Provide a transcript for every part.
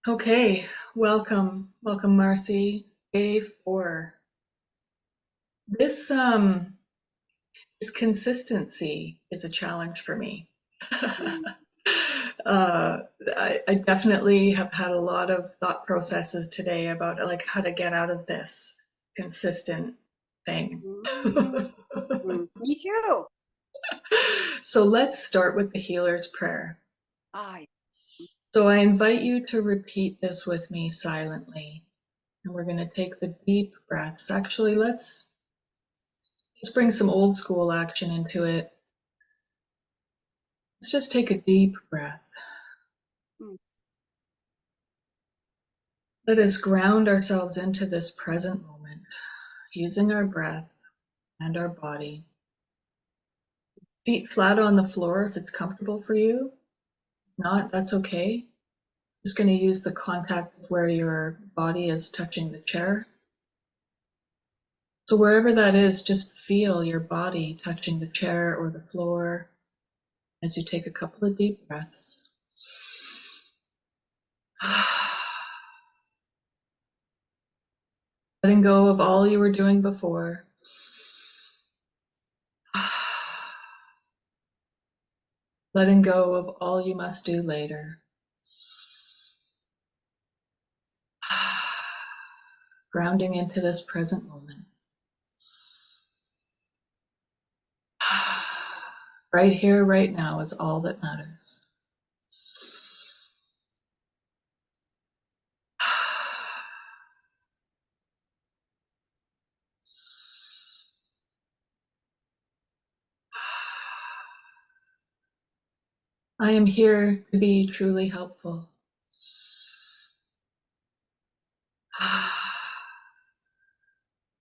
Okay, welcome, Marcy. Day 4. This this consistency is a challenge for me. Mm, I definitely have had a lot of thought processes today about like how to get out of this consistent thing. mm, Me too. So let's start with the healer's prayer. I. So I invite you to repeat this with me silently, and we're going to take the deep breaths. Actually, let's bring some old school action into it. Let's just take a deep breath. Mm, Let us ground ourselves into this present moment using our breath and our body. Feet flat on the floor if it's comfortable for you. If not, that's okay. Just going to use the contact of where your body is touching the chair. So wherever that is, just feel your body touching the chair or the floor as you take a couple of deep breaths. Letting go of all you were doing before. Letting go of all you must do later. Grounding into this present moment. Right here, right now is all that matters. I am here to be truly helpful.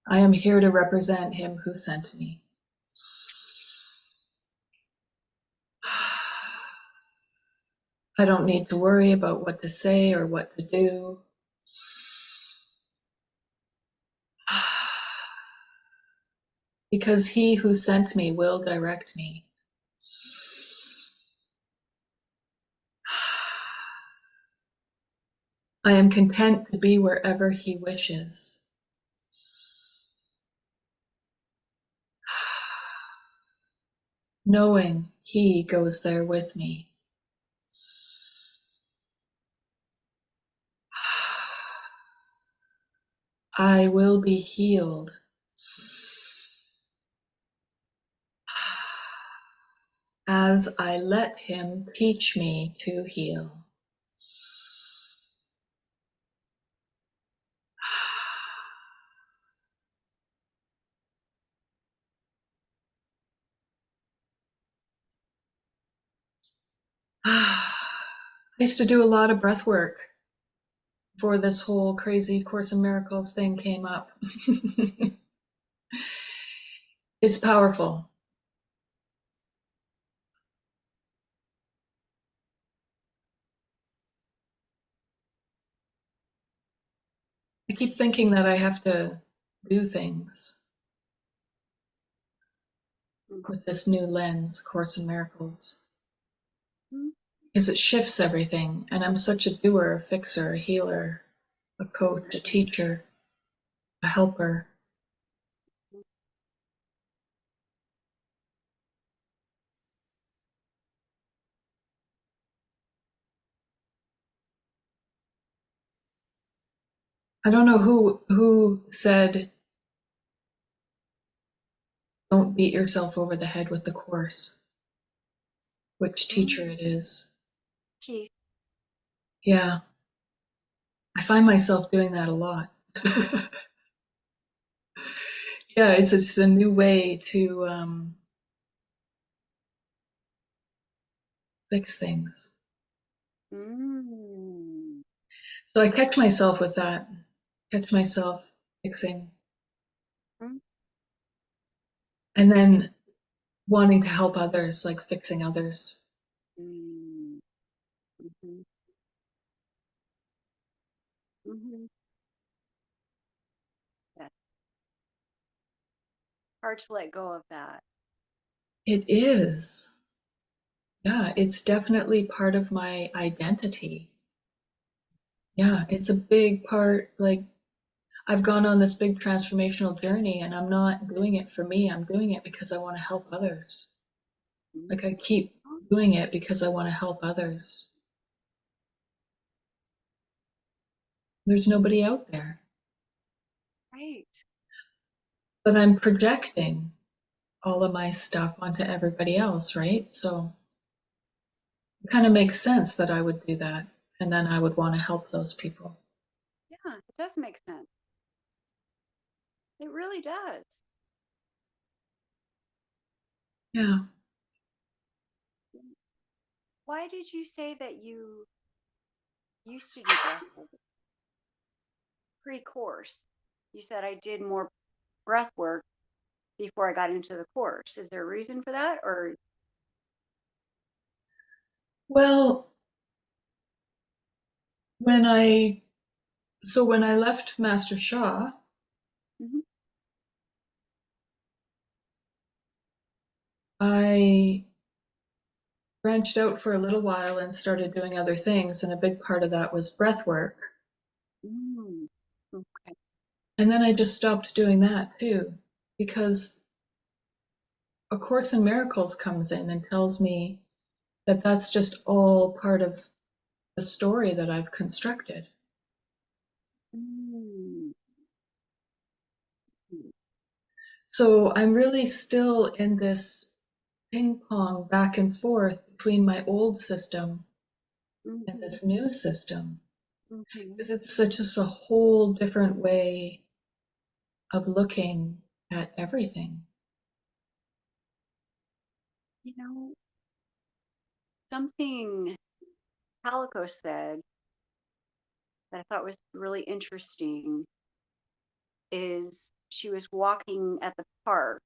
I am here to represent him who sent me. I don't need to worry about what to say or what to do. Because he who sent me will direct me. I am content to be wherever he wishes. Knowing he goes there with me. I will be healed as I let him teach me to heal. I used to do a lot of breath work before this whole crazy Course in Miracles thing came up. It's powerful. I keep thinking that I have to do things mm, with this new lens, Course in Miracles, mm, because it shifts everything. And I'm such a doer, a fixer, a healer, a coach, a teacher, a helper. I don't know who said don't beat yourself over the head with the Course, which teacher mm. it is. Keith. Yeah, I find myself doing that a lot. Yeah, it's just a new way to fix things. Mm, So I catch myself with that, catch myself fixing, mm, and then wanting to help others, like fixing others. mm, mhm, mhm. Yeah. Hard to let go of that. It is. Yeah, it's definitely part of my identity. Yeah, it's a big part. Like, I've gone on this big transformational journey and I'm not doing it for me. I'm doing it because I want to help others. Mhm. Like, I keep doing it because I want to help others. There's nobody out there, Right. but I'm projecting all of my stuff onto everybody else, right? So it kind of makes sense that I would do that. And then I would want to help those people. Yeah, it does make sense. It really does. Yeah. Why did you say that you used to do breath work pre-course? You said I did more breath work before I got into the course. Is there a reason for that? Or Well, when I when I left Master Sha, Mhm. I branched out for a little while and started doing other things, and a big part of that was breath work. Mm. Okay. And then I just stopped doing that too, because A Course in Miracles comes in and tells me that that's just all part of the story that I've constructed. Mm. Mm. So I'm really still in this ping pong back and forth between my old system and Mhm. this new system, Mhm. because it's such just a whole different way of looking at everything. You know, something Calico said that I thought was really interesting is she was walking at the park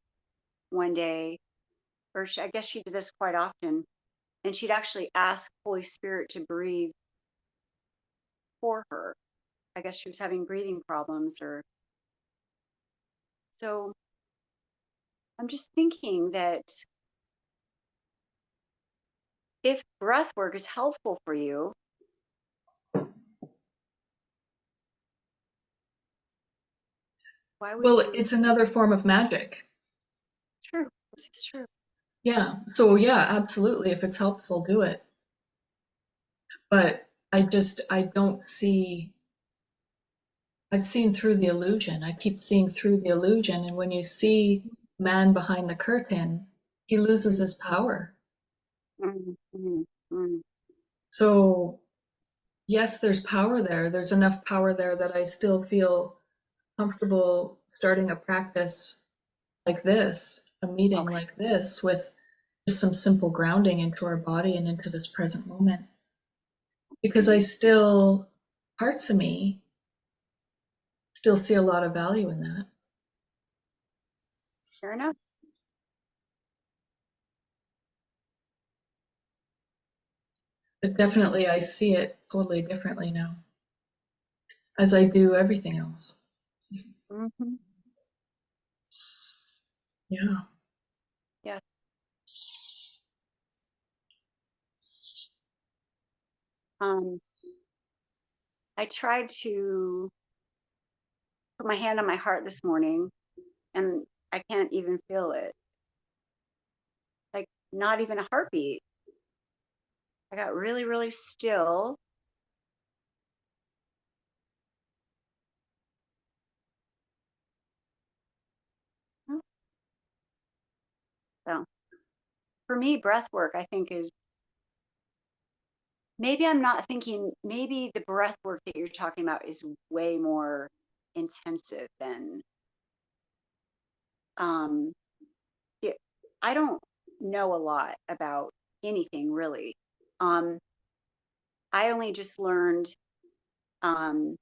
one day, or I guess she did this quite often, and she'd actually ask Holy Spirit to breathe for her. I guess she was having breathing problems, or so. I'm just thinking that if breath work is helpful for you, why would Well, you? it's another form of magic. True, this is true. Yeah. So, yeah, absolutely. If it's helpful, do it. But I don't see, I've seen through the illusion. I keep seeing through the illusion. And when you see man behind the curtain, he loses his power. Mm, mm, mm, So, yes, there's power there. There's enough power there that I still feel comfortable starting a practice like this, a meeting okay. like this, with just some simple grounding into our body and into this present moment. Because I Mm, still, parts of me still see a lot of value in that. fair enough. But definitely I see it totally differently now, as I do everything else. Hmm. Yeah. Yes. Um, I tried to put my hand on my heart this morning, and I can't even feel it. Like not even a heartbeat. I got really, really still. So for me, breath work, I think is maybe I'm not thinking, maybe the breath work that you're talking about is way more intensive than, um, it, I don't know a lot about anything really. Um, I only just learned, um,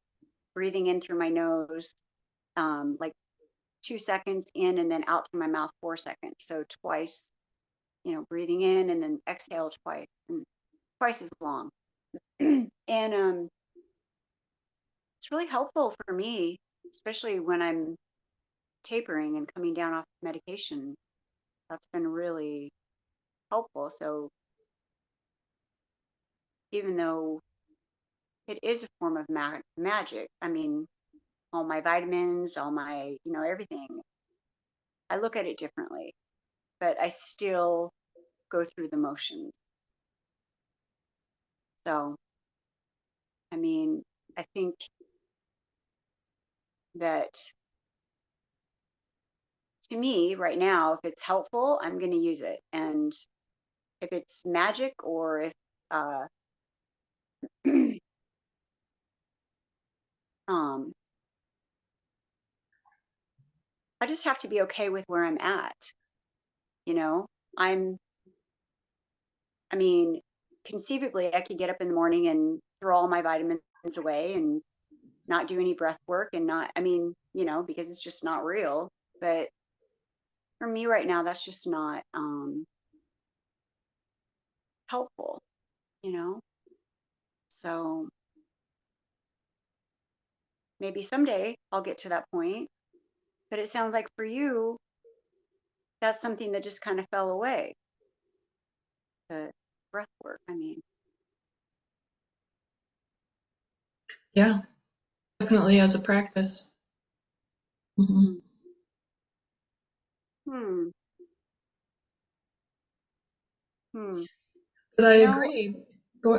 breathing in through my nose, like 2 seconds in and then out through my mouth 4 seconds. So twice, breathing in and then exhale twice, and twice as long. And it's really helpful for me, especially when I'm tapering and coming down off medication. That's been really helpful. So even though it is a form of magic. I mean, all my vitamins, all my, everything. I look at it differently, but I still go through the motions. So, I mean, I think that to me right now, if it's helpful, I'm going to use it. And if it's magic or if, uh, um, I just have to be okay with where I'm at. You know, I'm, I mean, conceivably, I could get up in the morning and throw all my vitamins away and not do any breath work and not, I mean, because it's just not real. But for me right now, that's just not helpful, you know? So maybe someday I'll get to that point. But it sounds like for you, that's something that just kind of fell away. The breath work, I mean. Yeah, definitely as a practice. Hmm. Hmm. Hmm. Hmm. But I You know, agree.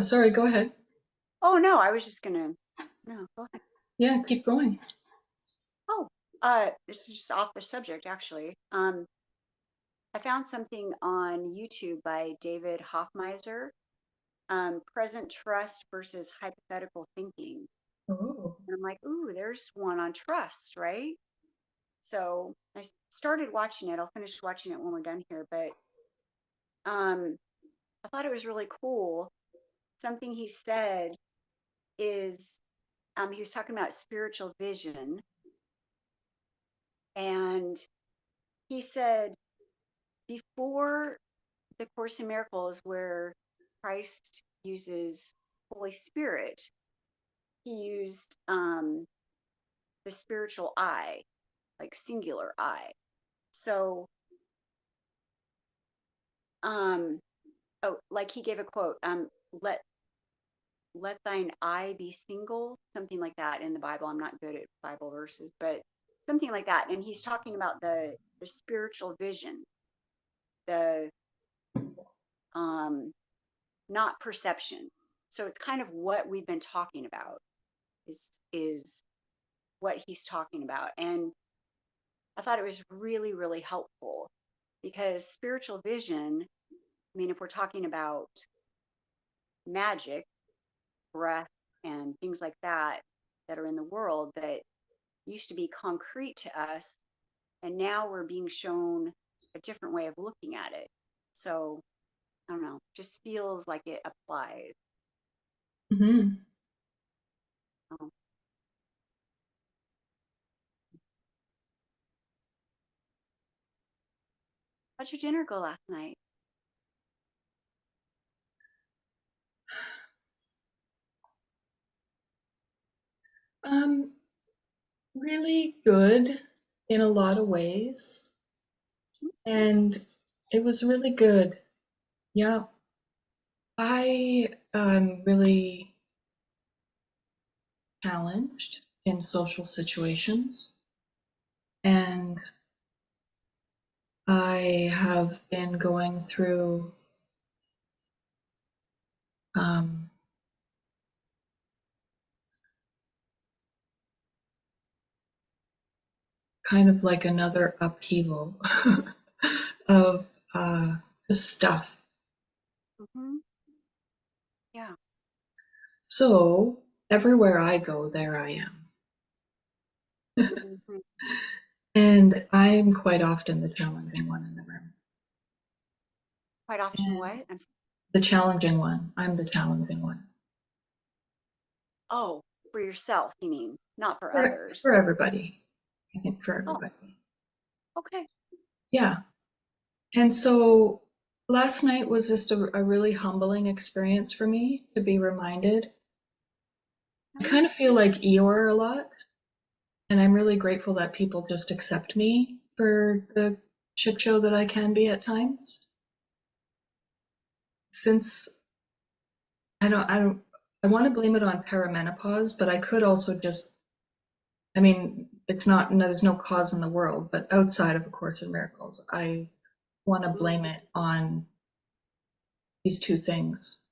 Sorry, go ahead. oh no, I was just gonna, no, go ahead. Yeah, keep going. Oh, this is just off the subject, actually. I found something on YouTube by David Hoffmeister, present trust versus hypothetical thinking. Oh. And I'm like, ooh, there's one on trust, right? So I started watching it. I'll finish watching it when we're done here. But um, I thought it was really cool. Something he said is he was talking about spiritual vision. And he said, before the Course in Miracles, where Christ uses Holy Spirit, he used the spiritual eye, like singular eye. So, um, oh, like he gave a quote, let let thine eye be single, something like that in the Bible. I'm not good at Bible verses, but something like that. And he's talking about the spiritual vision, the um, not perception. So it's kind of what we've been talking about is what he's talking about. And I thought it was really, really helpful because spiritual vision, I mean, if we're talking about magic, breath, and things like that that are in the world that used to be concrete to us, and now we're being shown a different way of looking at it. So I don't know, just feels like it applies. Hmm. Um, how'd your dinner go last night? Um, really good in a lot of ways, and it was really good. Yeah, I am really challenged in social situations, and I have been going through um, kind of like another upheaval of stuff. Mm-hmm. Yeah. So everywhere I go, there I am. Mm-hmm. And I'm quite often the challenging one in the room. Quite often, And what? the challenging one. I'm the challenging one. Oh, for yourself, you mean, not for For others. everybody. I think for Oh, everybody. okay. Yeah. And so last night was just a really humbling experience for me to be reminded. I Mhm. kind of feel like Eeyore a lot, and I'm really grateful that people just accept me for the shit show that I can be at times. Since I don't I want to blame it on perimenopause, but I could also just, I mean, it's not, no, there's no cause in the world, but outside of A Course in Miracles, I want to blame Mhm, it on these two things,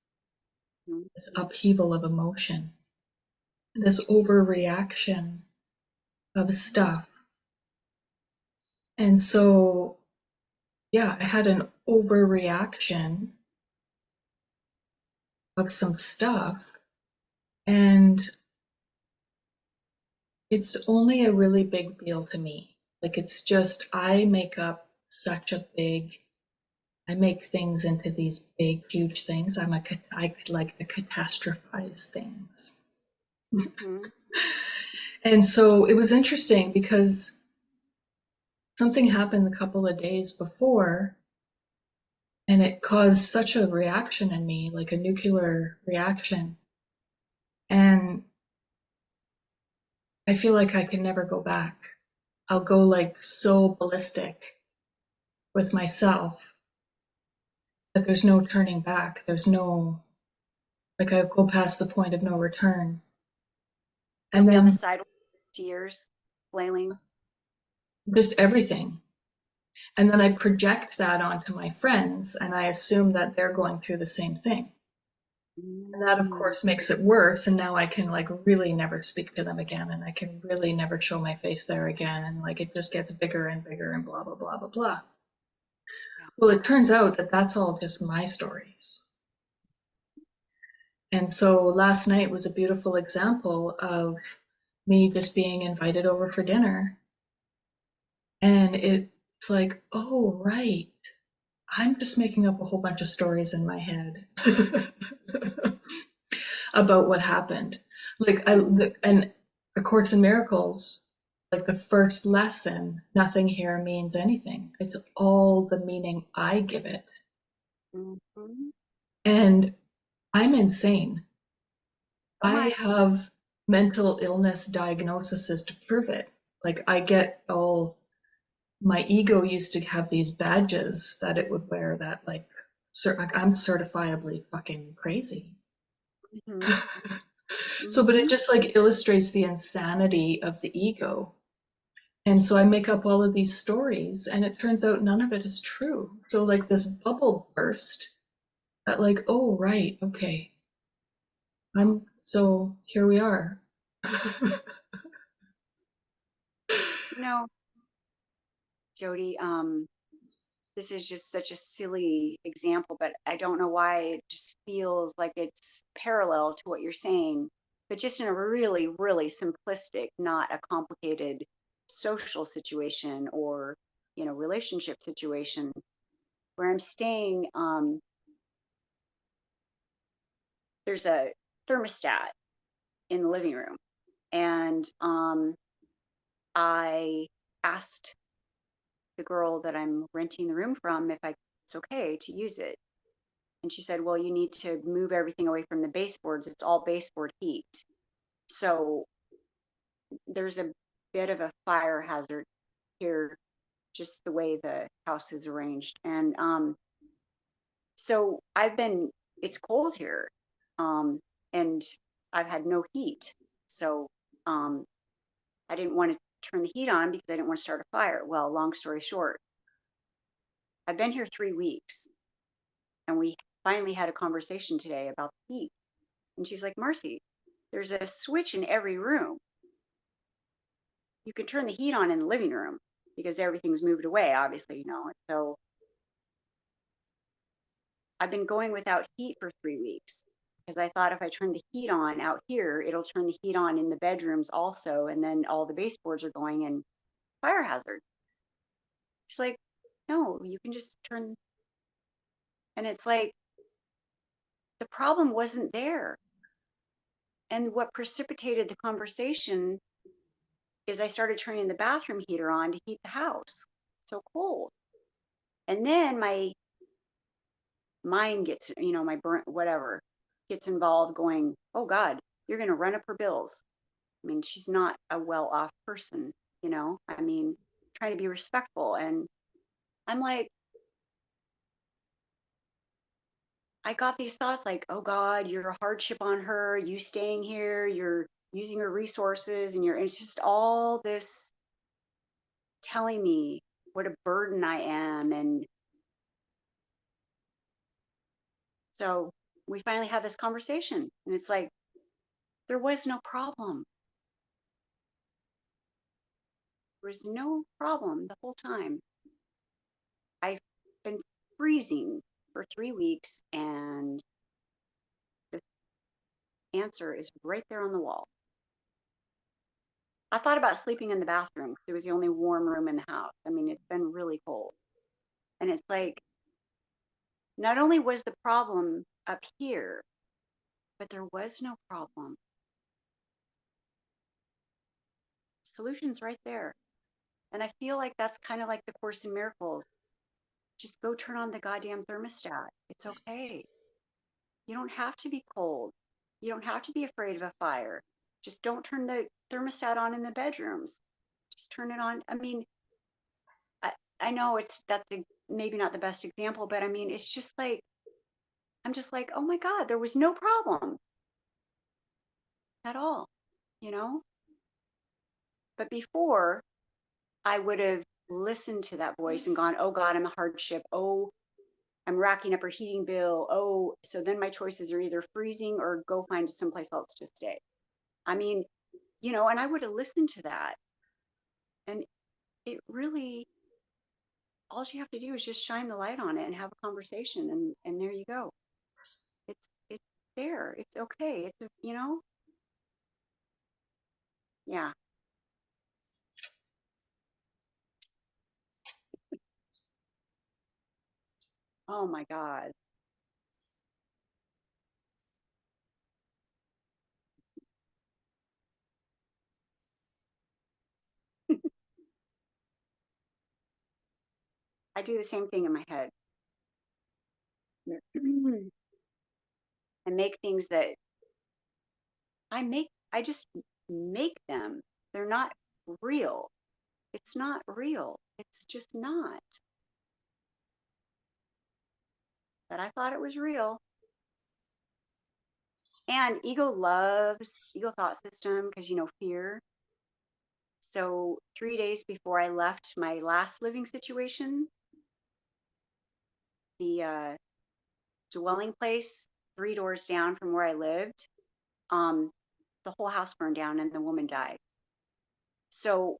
mhm, this upheaval of emotion, this overreaction of stuff. And so, yeah, I had an overreaction of some stuff, and it's only a really big deal to me. Like, it's just, I make up such a big, I make things into these big, huge things. I could like to catastrophize things. mhm. And so it was interesting because something happened a couple of days before, and it caused such a reaction in me, like a nuclear reaction. And I feel like I can never go back. I'll go like so ballistic with myself that there's no turning back. There's no, like, I go past the point of no return. You'll And be on the then sidewalk, tears, flailing. just everything. And then I project that onto my friends and I assume that they're going through the same thing. And that, of Mm. course, makes it worse. And now I can, like, really never speak to them again. And I can really never show my face there again. And, like, it just gets bigger and bigger and blah, blah, blah, blah, blah. Yeah. Well, it turns out that that's all just my stories. And so last night was a beautiful example of me just being invited over for dinner. And it's like, oh, right. I'm just making up a whole bunch of stories in my head about what happened. Like, Mhm, and A Course in Miracles, like the first lesson, nothing here means anything. It's all the meaning I give it. mhm. And I'm insane. Oh I my. have mental illness diagnoses to prove it. Like, I get all, my ego used to have these badges that it would wear that, like I'm certifiably fucking crazy. Mhm, So, but it mhm. just like illustrates the insanity of the ego. And so I make up all of these stories, and it turns out none of it is true. So, like, this bubble burst that, like, oh, right, okay, so here we are. You know, Jody, this is just such a silly example, but I don't know why it just feels like it's parallel to what you're saying, but just in a really, really simplistic, not a complicated social situation or, relationship situation where I'm staying. There's a thermostat in the living room, and I asked the girl that I'm renting the room from if it's okay to use it. And she said, well, you need to move everything away from the baseboards. It's all baseboard heat. So there's a bit of a fire hazard here, just the way the house is arranged. And so it's cold here. Um, and I've had no heat. So um, I didn't want to turn the heat on because I didn't want to start a fire. Well, long story short, I've been here 3 weeks and we finally had a conversation today about the heat. And she's like, Marcy, there's a switch in every room. You can turn the heat on in the living room because everything's moved away, obviously, So I've been going without heat for 3 weeks because I thought if I turn the heat on out here, it'll turn the heat on in the bedrooms also. And then all the baseboards are going in fire hazard. She's like, no, you can just turn. And it's like, the problem wasn't there. And what precipitated the conversation is I started turning the bathroom heater on to heat the house. So cold. And then my mind gets, my brain, whatever, gets involved going, oh God, you're going to run up her bills. I mean, she's not a well off person, I mean, trying to be respectful. And I'm like, I got these thoughts like, oh God, you're a hardship on her, you staying here, you're using her resources, and it's just all this telling me what a burden I am. And so we finally have this conversation, and it's like, there was no problem. There was no problem the whole time. I've been freezing for 3 weeks, and the answer is right there on the wall. I thought about sleeping in the bathroom because it was the only warm room in the house. I mean, it's been really cold. And it's like, not only was the problem up here, but there was no problem. Solution's right there. And I feel like that's kind of like the Course in Miracles. Just go turn on the goddamn thermostat. It's okay. You don't have to be cold. You don't have to be afraid of a fire. Just don't turn the thermostat on in the bedrooms. Just turn it on. I mean, I, I know maybe not the best example, but I mean, it's just like, I'm just like, oh my God, there was no problem at all, you know? But before, I would have listened to that voice and gone, oh God, I'm a hardship. Oh, I'm racking up her heating bill. Oh, so then my choices are either freezing or go find someplace else to stay. I mean, and I would have listened to that. And it really, all you have to do is just shine the light on it and have a conversation. And there you go. It's there. It's okay. Yeah. Oh my God. I do the same thing in my head. I make things that I just make them. They're not real. It's not real. It's just not. But I thought it was real. And ego loves ego thought system because, fear. So 3 days before I left my last living situation, the dwelling place 3 doors down from where I lived, um, the whole house burned down and the woman died. So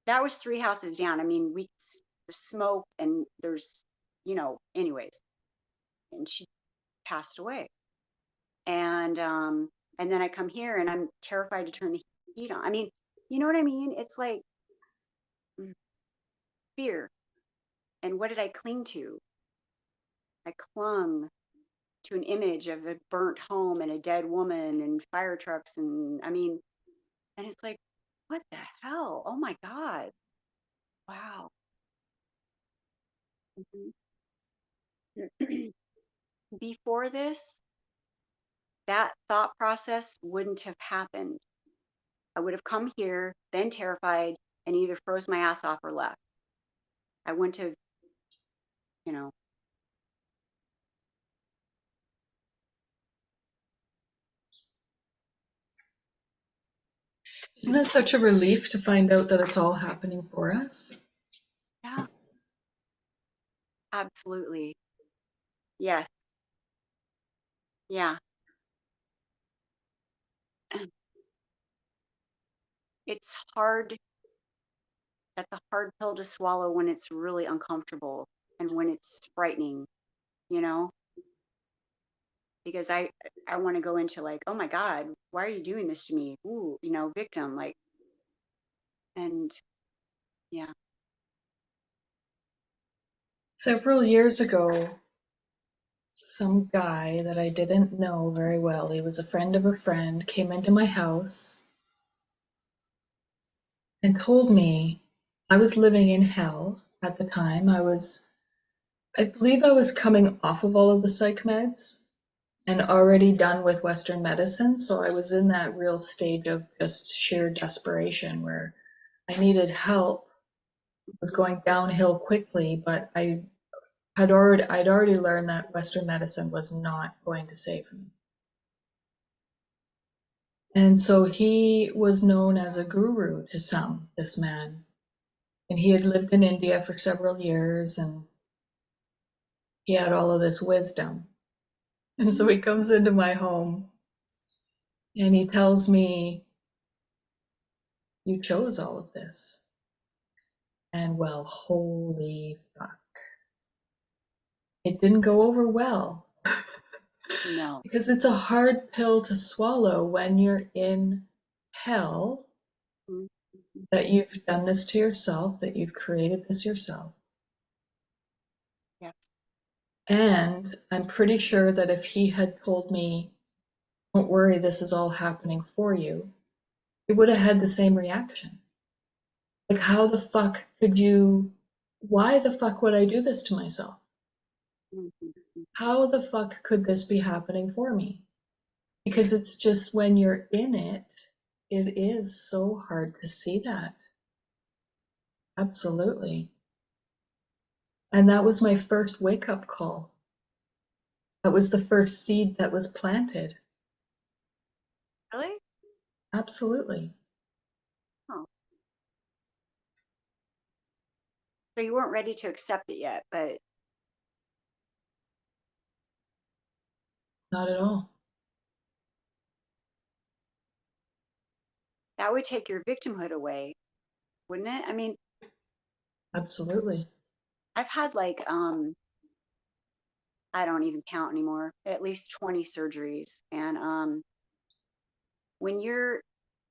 that was 3 houses down. I mean, the smoke and there's, anyways, and she passed away. And then I come here and I'm terrified to turn the heat on. I mean, you know what I mean? It's like fear. And what did I cling to? I clung to an image of a burnt home and a dead woman and fire trucks. And I mean, and it's like, what the hell? Oh my God. Wow. Mhm. Before this, that thought process wouldn't have happened. I would have come here, been terrified, and either froze my ass off or left. I wouldn't have, you know, Isn't it such a relief to find out that it's all happening for us? yeah, absolutely. Yes. Yeah. It's hard. That's a hard pill to swallow when it's really uncomfortable and when it's frightening, you know, because I want to go into like, oh my God, why are you doing this to me? Ooh, victim, like, and yeah. Several years ago, some guy that I didn't know very well, he was a friend of a friend, came into my house and told me I was living in hell at the time. I believe I was coming off of all of the psych meds and already done with Western medicine. So I was in that real stage of just sheer desperation where I needed help. I was going downhill quickly, but I I'd already learned that Western medicine was not going to save me. And so he was known as a guru to some, this man. And he had lived in India for several years and he had all of this wisdom. And so he comes into my home and he tells me, "You chose all of this." And well, holy fuck. It didn't go over well. No. Because it's a hard pill to swallow when you're in hell Mhm. that you've done this to yourself, that you've created this yourself. Yes. And I'm pretty sure that if he had told me, "Don't worry, this is all happening for you," it would have had the same reaction. Like, how the fuck could you, why the fuck would I do this to myself? Mhm. How the fuck could this be happening for me? Because it's just when you're in it, it is so hard to see that. Absolutely. And that was my first wake up call. That was the first seed that was planted. Really? Absolutely. Oh. So you weren't ready to accept it yet, but Not at all. that would take your victimhood away, wouldn't it? I mean, Absolutely. I've had like I don't even count anymore, at least 20 surgeries. And when you're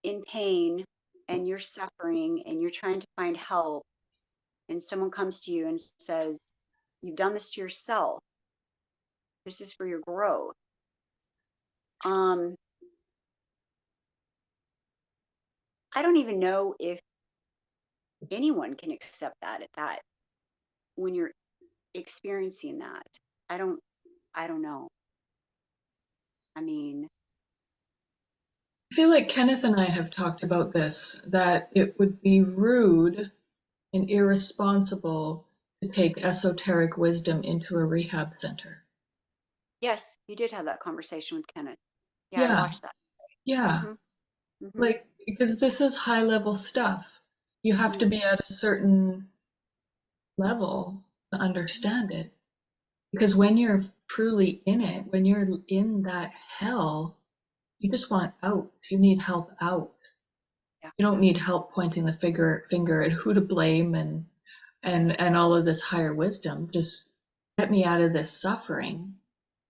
in pain and you're suffering and you're trying to find help and someone comes to you and says, "You've done this to yourself. This is for your growth." Um I don't even know if anyone can accept that at that when you're experiencing that. I don't I don't know. I mean, I feel like Kenneth and I have talked about this, that it would be rude and irresponsible to take esoteric wisdom into a rehab center. yes, you did have that conversation with Kenneth. Yeah, I Yeah, watched that. yeah. Mhm. Mhm. Like, because this is high level stuff. You have to Mhm. be at a certain level to understand it. Because when you're truly in it, when you're in that hell, you just want out. You need help out. Yeah. You don't need help pointing the finger at who to blame and all of this higher wisdom. Just get me out of this suffering,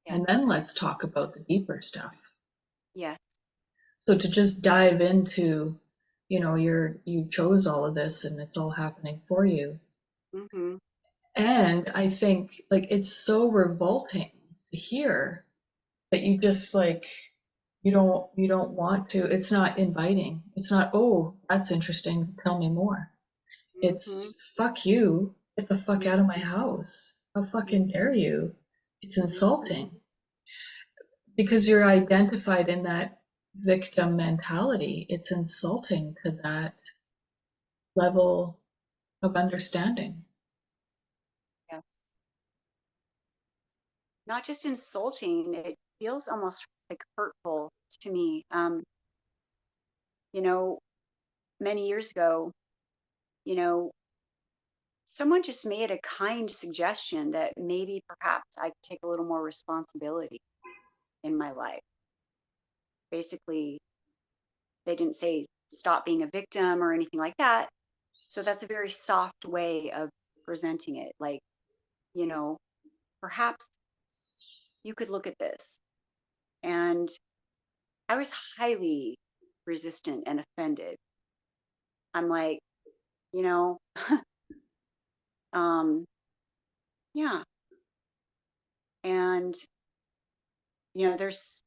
and Yes. then let's talk about the deeper stuff. Yes. So to just dive into, you chose all of this and it's all happening for you. Mhm. And I think like it's so revolting to hear that you just like you don't want to. It's not inviting. It's not, "Oh, that's interesting, tell me more." Mhm. It's, "Fuck you, get the fuck out of my Mhm. house. How fucking Mhm. dare you." It's Mhm. insulting because you're identified in that victim mentality. It's insulting to that level of understanding. Yeah. Not just insulting, it feels almost like hurtful to me. You know, many years ago, you know, someone just made a kind suggestion that maybe perhaps I could take a little more responsibility in my life. Basically, they didn't say stop being a victim or anything like that. So that's a very soft way of presenting it. Like, you know, perhaps you could look at this. And I was highly resistant and offended. I'm like, you know, um, yeah. And, there's,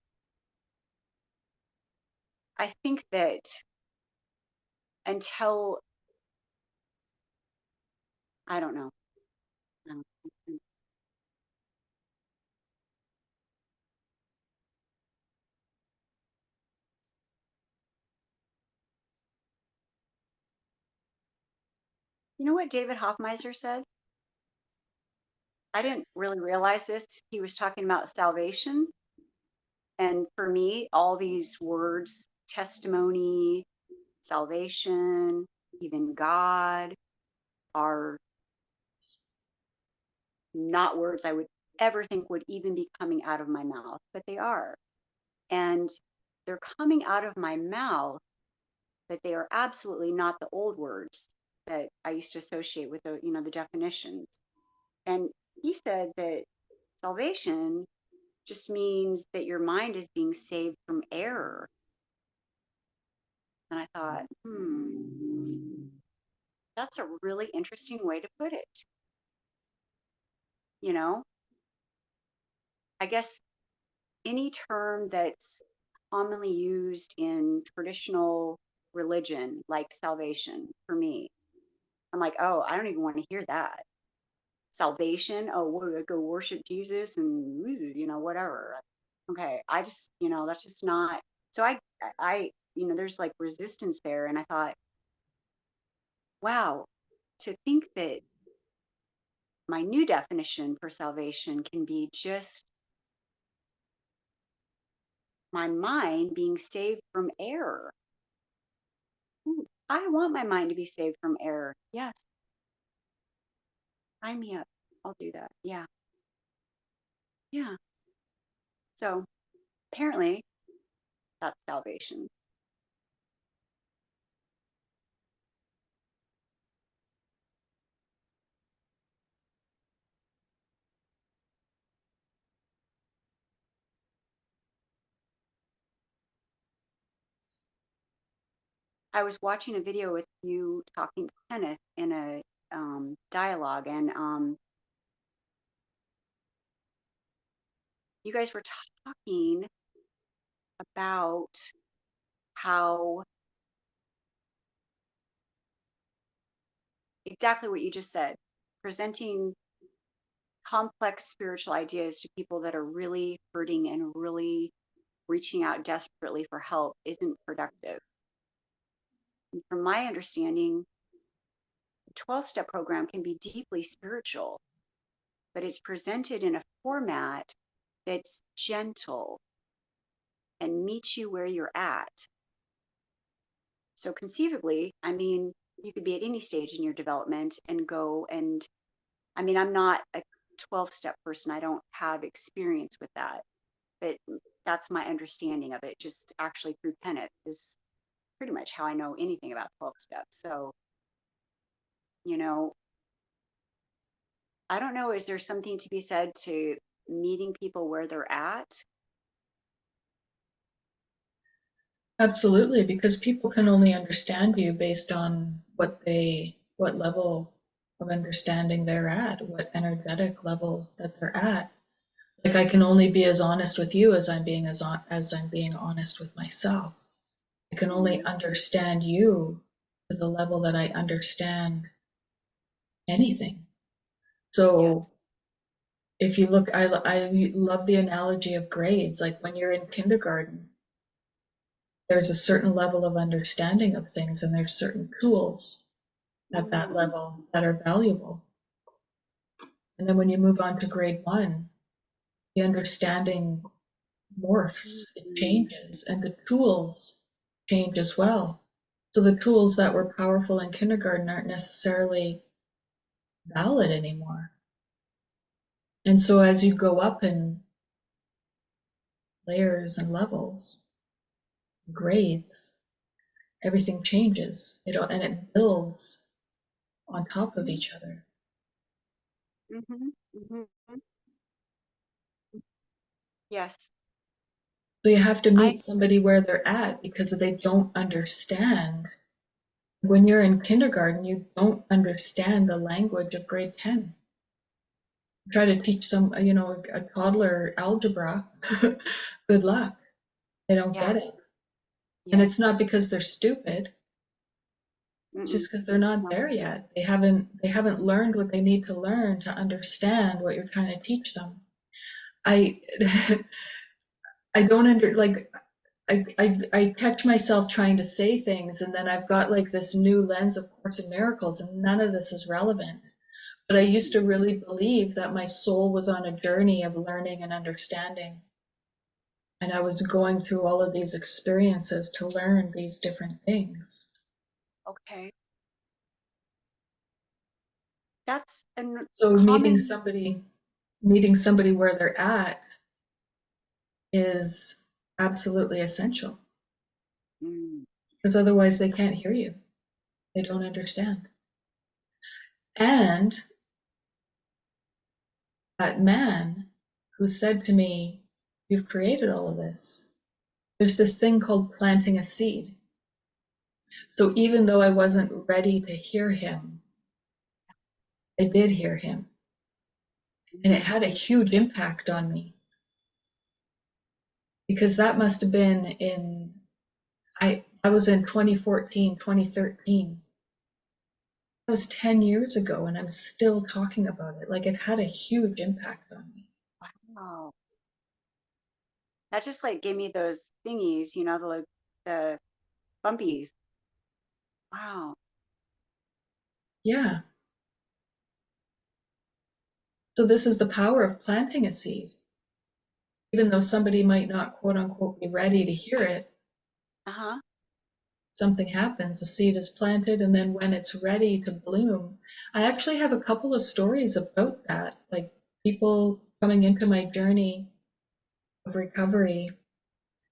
I think that until, I don't know. um, You know what David Hoffmeister said? I didn't really realize this. He was talking about salvation. And for me, all these words, testimony, salvation, even God, are not words I would ever think would even be coming out of my mouth, but they are. And they're coming out of my mouth, but they are absolutely not the old words that I used to associate with the, the definitions. And he said that salvation just means that your mind is being saved from error. And I thought, that's a really interesting way to put it. You know, I guess any term that's commonly used in traditional religion, like salvation, for me, I'm like, oh, I don't even want to hear that. Salvation, oh, we're go worship Jesus and whatever. Okay, I just, that's just not. So there's like resistance there, and I thought, wow, to think that my new definition for salvation can be just my mind being saved from error. Ooh, I want my mind to be saved from error. Yes, sign me up. I'll do that. Yeah. Yeah. So apparently that's salvation. I was watching a video with you talking to Kenneth in a dialogue, and you guys were talking about how exactly what you just said, presenting complex spiritual ideas to people that are really hurting and really reaching out desperately for help isn't productive. And from my understanding, the 12-step program can be deeply spiritual, but it's presented in a format that's gentle and meets you where you're at. So conceivably, I mean, you could be at any stage in your development and go and, I mean, I'm not a 12-step person. I don't have experience with that, but that's my understanding of it. Just actually through Kenneth is pretty much how I know anything about 12 steps. So, you know, I don't know, is there something to be said to meeting people where they're at? Absolutely, because people can only understand you based on what level of understanding they're at, what energetic level that they're at. Like I can only be as honest with you as as I'm being honest with myself. I can only Mm, understand you to the level that I understand anything. So yes. if you look, I love the analogy of grades. Like when you're in kindergarten, there's a certain level of understanding of things, and there's certain tools at that Mm, level that are valuable. And then when you move on to grade one, the understanding mm, morphs, it mm, changes, and the tools change as well. So the tools that were powerful in kindergarten aren't necessarily valid anymore. And so as you go up in layers and levels, grades, everything changes. And it builds on top of mm, each other. mhm, mhm. Yes. So you have to I, meet somebody where they're at because they don't understand. When you're in kindergarten, you don't understand the language of grade 10. Try to teach a toddler algebra. Good luck. They don't yeah, get it. And yes. it's not because they're stupid. It's Mm-mm, just because they're not no, there yet. They haven't learned what they need to learn to understand what you're trying to teach them. I I don't like I catch myself trying to say things, and then I've got like this new lens of Course in Miracles, and none of this is relevant. But I used to really believe that my soul was on a journey of learning and understanding. And I was going through all of these experiences to learn these different things. Okay. That's a So common. meeting somebody where they're at is absolutely essential Mm, because otherwise they can't hear you. They don't understand. And that man who said to me, "You've created all of this," there's this thing called planting a seed. So even though I wasn't ready to hear him, I did hear him. And it mm, had a huge impact on me because that must have been I was in 2014, 2013. That was 10 years ago and I'm still talking about it. Like it had a huge impact on me. wow. That just like gave me those thingies, the bumpies. Wow. Yeah. So this is the power of planting a seed. Even though somebody might not quote unquote be ready to hear it, Uh-huh. something happens, a seed is planted, and then when it's ready to bloom, I actually have a couple of stories about that, like people coming into my journey of recovery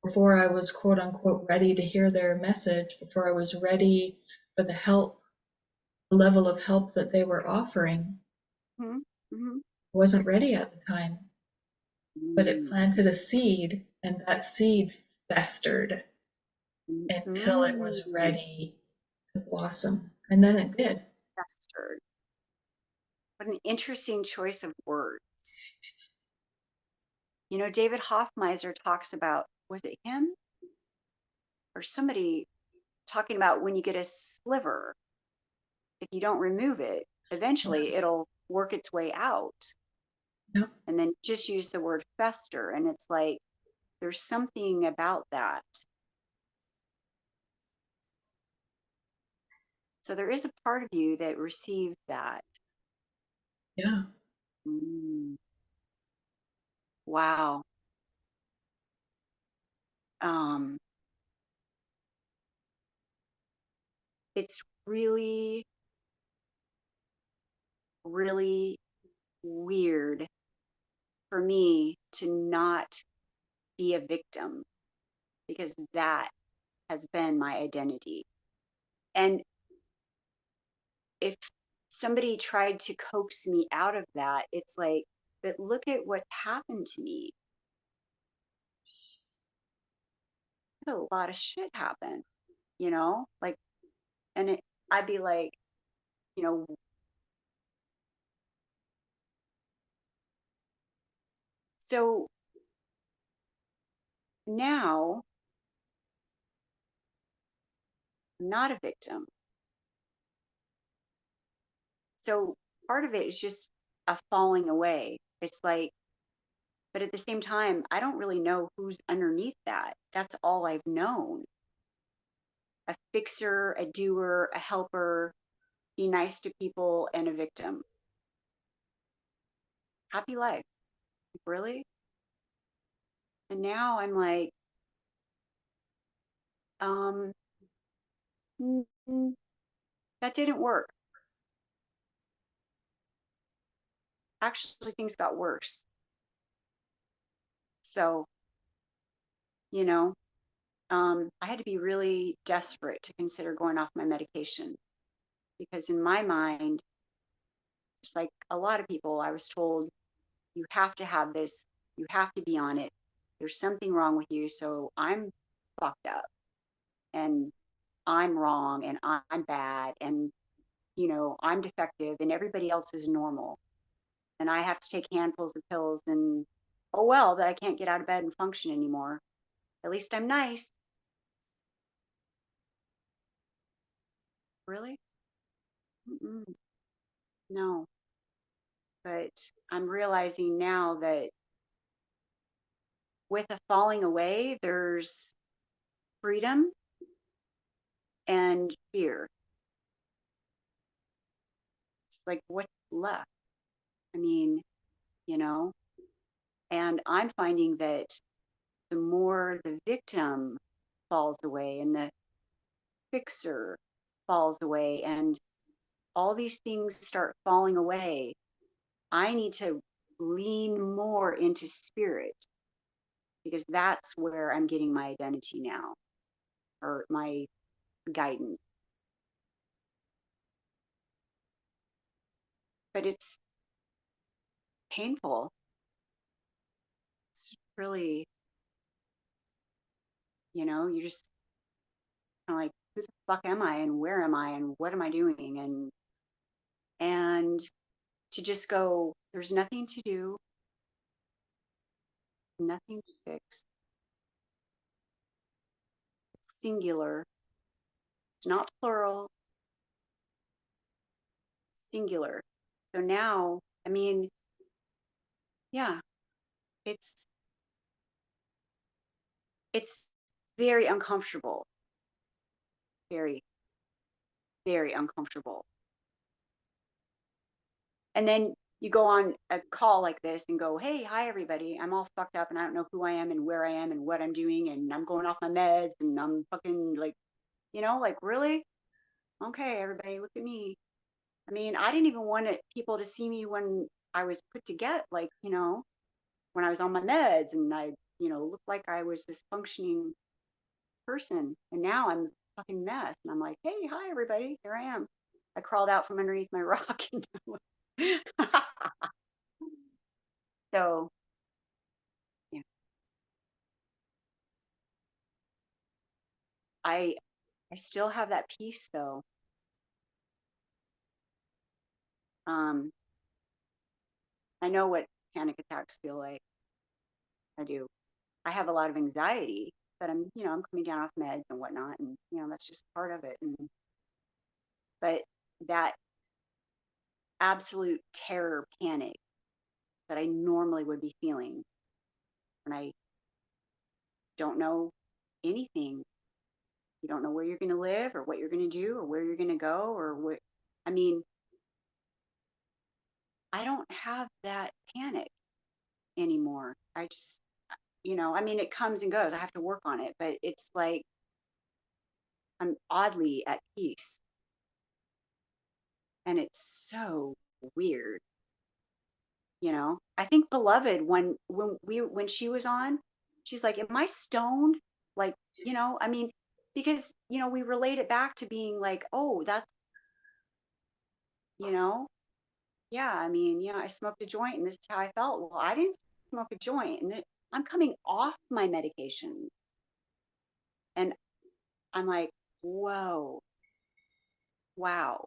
before I was quote unquote ready to hear their message, before I was ready for the help, the level of help that they were offering. Mm-hmm. Mm-hmm. I wasn't ready at the time, but it Mm, planted a seed, and that seed festered mm, until it was mm. ready to blossom. And then it did. Festered. What an interesting choice of words. David Hoffmeister talks about, was it him or somebody talking about when you get a sliver, if you don't remove it, Yeah. eventually it'll work its way out. Yep. And then just use the word fester. And it's like, there's something about that. So there is a part of you that received that. Yeah. Mm, wow. Um, it's really, really weird for me to not be a victim because that has been my identity. And if somebody tried to coax me out of that, it's like, but look at what happened to me. A lot of shit happened, like, and I'd be like, you know, so now I'm not a victim. So part of it is just a falling away. It's like, but at the same time, I don't really know who's underneath that. That's all I've known. A fixer, a doer, a helper, be nice to people, and a victim. Happy life. Really? And now I'm like, um, that didn't work. Actually, things got worse. So, you know, I had to be really desperate to consider going off my medication because in my mind, just like a lot of people, I was told, you have to have this, you have to be on it. There's something wrong with you. So I'm fucked up and I'm wrong and I'm bad and, I'm defective and everybody else is normal. And I have to take handfuls of pills and, oh, well, that I can't get out of bed and function anymore. At least I'm nice. Really? Mm-mm, no. But I'm realizing now that with a falling away, there's freedom and fear. It's like, left. I mean, you know, and I'm finding that the more the victim falls away and the fixer falls away and all these things start falling away, I need to lean more into spirit because that's where I'm getting my identity now or my guidance. But it's painful. It's really, you just kind of like, who the fuck am I and where am I and what am I doing? And to just go, there's nothing to do, nothing to fix, singular. It's not plural, singular. So now, I mean, yeah, it's it's very uncomfortable, very, very uncomfortable. And then you go on a call like this and go, hey, hi, everybody. I'm all fucked up and I don't know who I am and where I am and what I'm doing. And I'm going off my meds and I'm fucking like, like, really? Okay, everybody, look at me. I mean, I didn't even want people to see me when I was put together, like, when I was on my meds and I, looked like I was this functioning person. And now I'm a fucking mess. And I'm like, hey, hi, everybody. Here I am. I crawled out from underneath my rock. And so, yeah, I, I still have that peace though. Um, I know what panic attacks feel like. I do. I have a lot of anxiety, but I'm coming down off meds and whatnot. And, that's just part of it. But that absolute terror panic that I normally would be feeling when I don't know anything. You don't know where you're going to live or what you're going to do or where you're going to go or what. I mean, I don't have that panic anymore. I just, I mean, it comes and goes. I have to work on it, but it's like I'm oddly at peace. And it's so weird. I think Beloved, when she was on, she's like, am I stoned? Like, I mean, because we relate it back to being like, oh, that's, you know yeah, I mean, I smoked a joint and this is how I felt. Well, I didn't smoke a joint and I'm coming off my medication and I'm like, whoa, wow,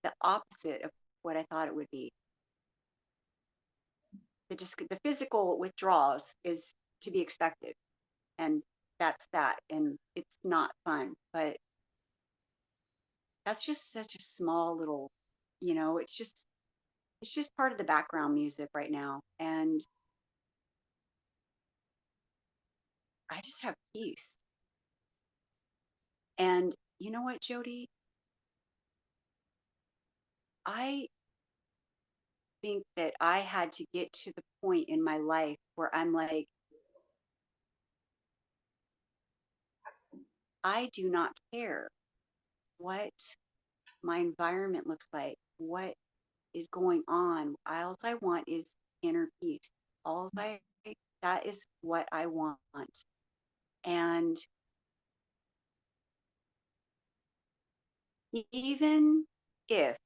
the opposite of what I thought it would be. The physical withdrawals is to be expected, and that's that, and it's not fun, but that's just such a small little, it's just part of the background music right now, and I just have peace. And you know what, Jody? I think that I had to get to the point in my life where I'm like, I do not care what my environment looks like, what is going on. All I want is inner peace. All I That is what I want. And even if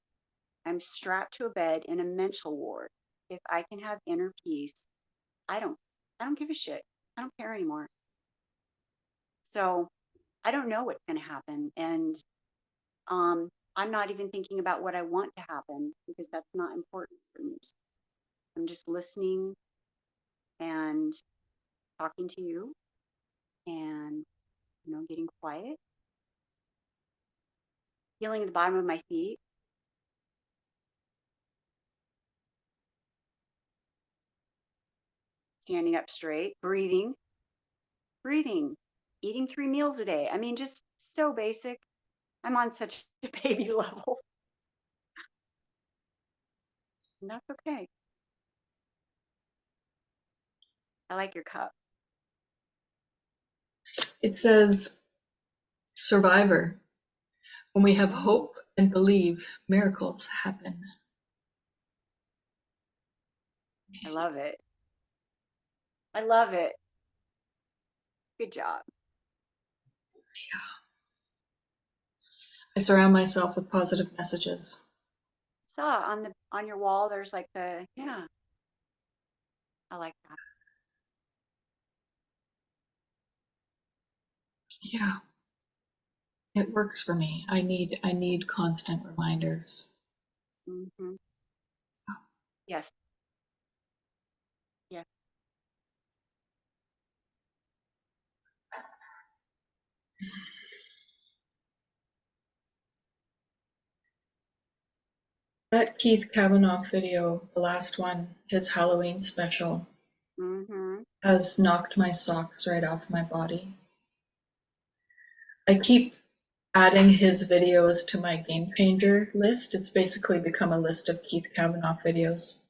I'm strapped to a bed in a mental ward, if I can have inner peace, I don't I don't give a shit. I don't care anymore. So I don't know what's going to happen. And I'm not even thinking about what I want to happen because that's not important. I'm just listening and talking to you and, getting quiet, feeling the bottom of my feet, standing up straight, breathing, eating 3 meals a day. I mean, just so basic. I'm on such a baby level. And that's okay. I like your cup. It says, Survivor. When we have Oh, hope and believe, miracles happen. I love it. I love it. Good job. I surround myself with positive messages. Saw on your wall there's like the yeah, I like that. Yeah, it works for me. I need constant reminders. Hmm. Yes. Yeah. That Keith Kavanaugh video, the last one, his Halloween special, Hmm. has knocked my socks right off my body. I keep adding his videos to my game changer list. It's basically become a list of Keith Kavanaugh videos.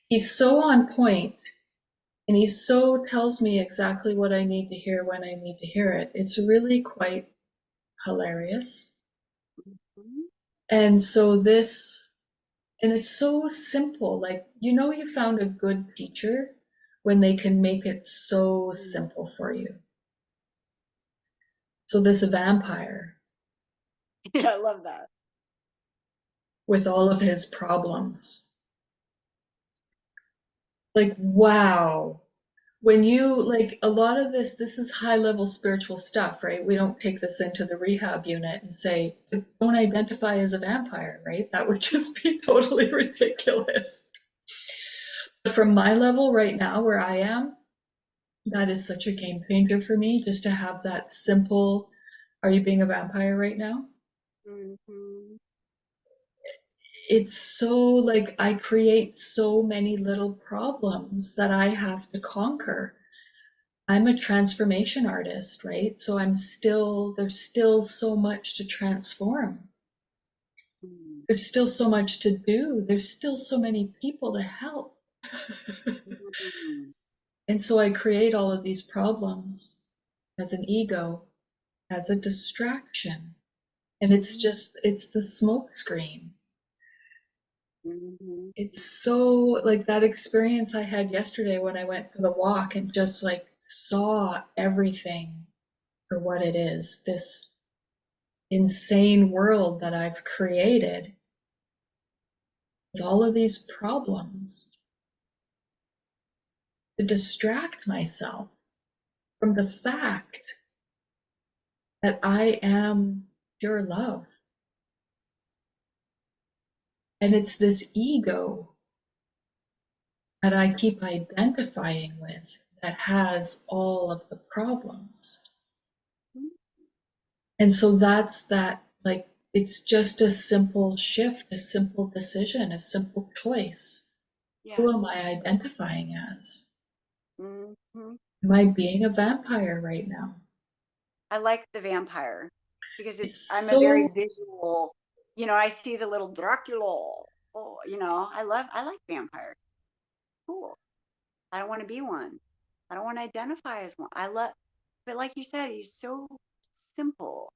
He's so on point, and he so tells me exactly what I need to hear when I need to hear it. It's really quite hilarious. Hmm. And so this, and it's so simple. Like, you found a good teacher when they can make it so simple for you. So this vampire, Yeah, I love that. with all of his problems, like, wow. When you, like, a lot of this is high level spiritual stuff, right? We don't take this into the rehab unit and say, don't identify as a vampire, right? That would just be totally ridiculous. But from my level right now, where I am, that is such a game changer for me, just to have that simple, are you being a vampire right now? Hmm. It's so, like, I create so many little problems that I have to conquer. I'm a transformation artist, right? So there's still so much to transform. There's still so much to do. There's still so many people to help. Hmm. And so I create all of these problems as an ego, as a distraction. And it's the smoke screen. Hmm. It's so, like, that experience I had yesterday when I went for the walk and just like saw everything for what it is, this insane world that I've created with all of these problems, to distract myself from the fact that I am pure love. And it's this ego that I keep identifying with that has all of the problems. And so that's that, like, it's just a simple shift, a simple decision, a simple choice. Yeah. Who am I identifying as? Hmm. Am I being a vampire right now? I like the vampire because It's I'm a very so, visual, I see the little Dracula. Oh, I like vampire. Cool. I don't want to be one. I don't want to identify as one. But like you said, he's so simple.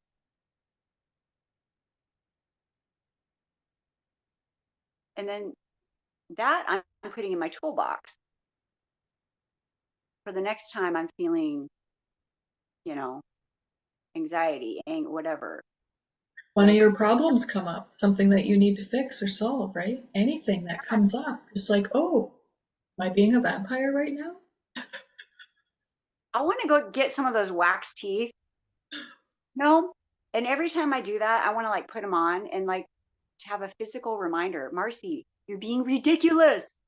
And then that I'm putting in my toolbox for the next time I'm feeling, you know, anxiety, whatever. one of Like, your problems come up, something that you need to fix or solve, right? Anything that comes up, it's like, oh, am I being a vampire right now? I want to go get some of those wax teeth. No. And every time I do that, I want to like put them on and like to have a physical reminder, Marcy, you're being ridiculous.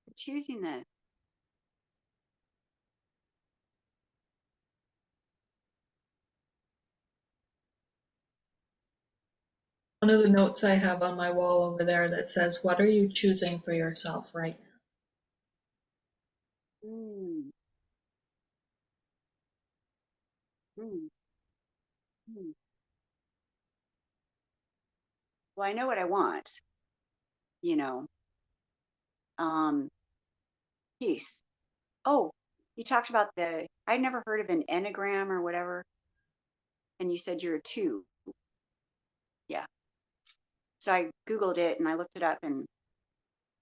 For choosing this. One of the notes I have on my wall over there that says, what are you choosing for yourself right now? mm, mm. Well, I know what I want, you know, um, peace. Oh, you talked about I'd never heard of an enneagram or whatever, and you said you're a two. Yeah. So I Googled it and I looked it up and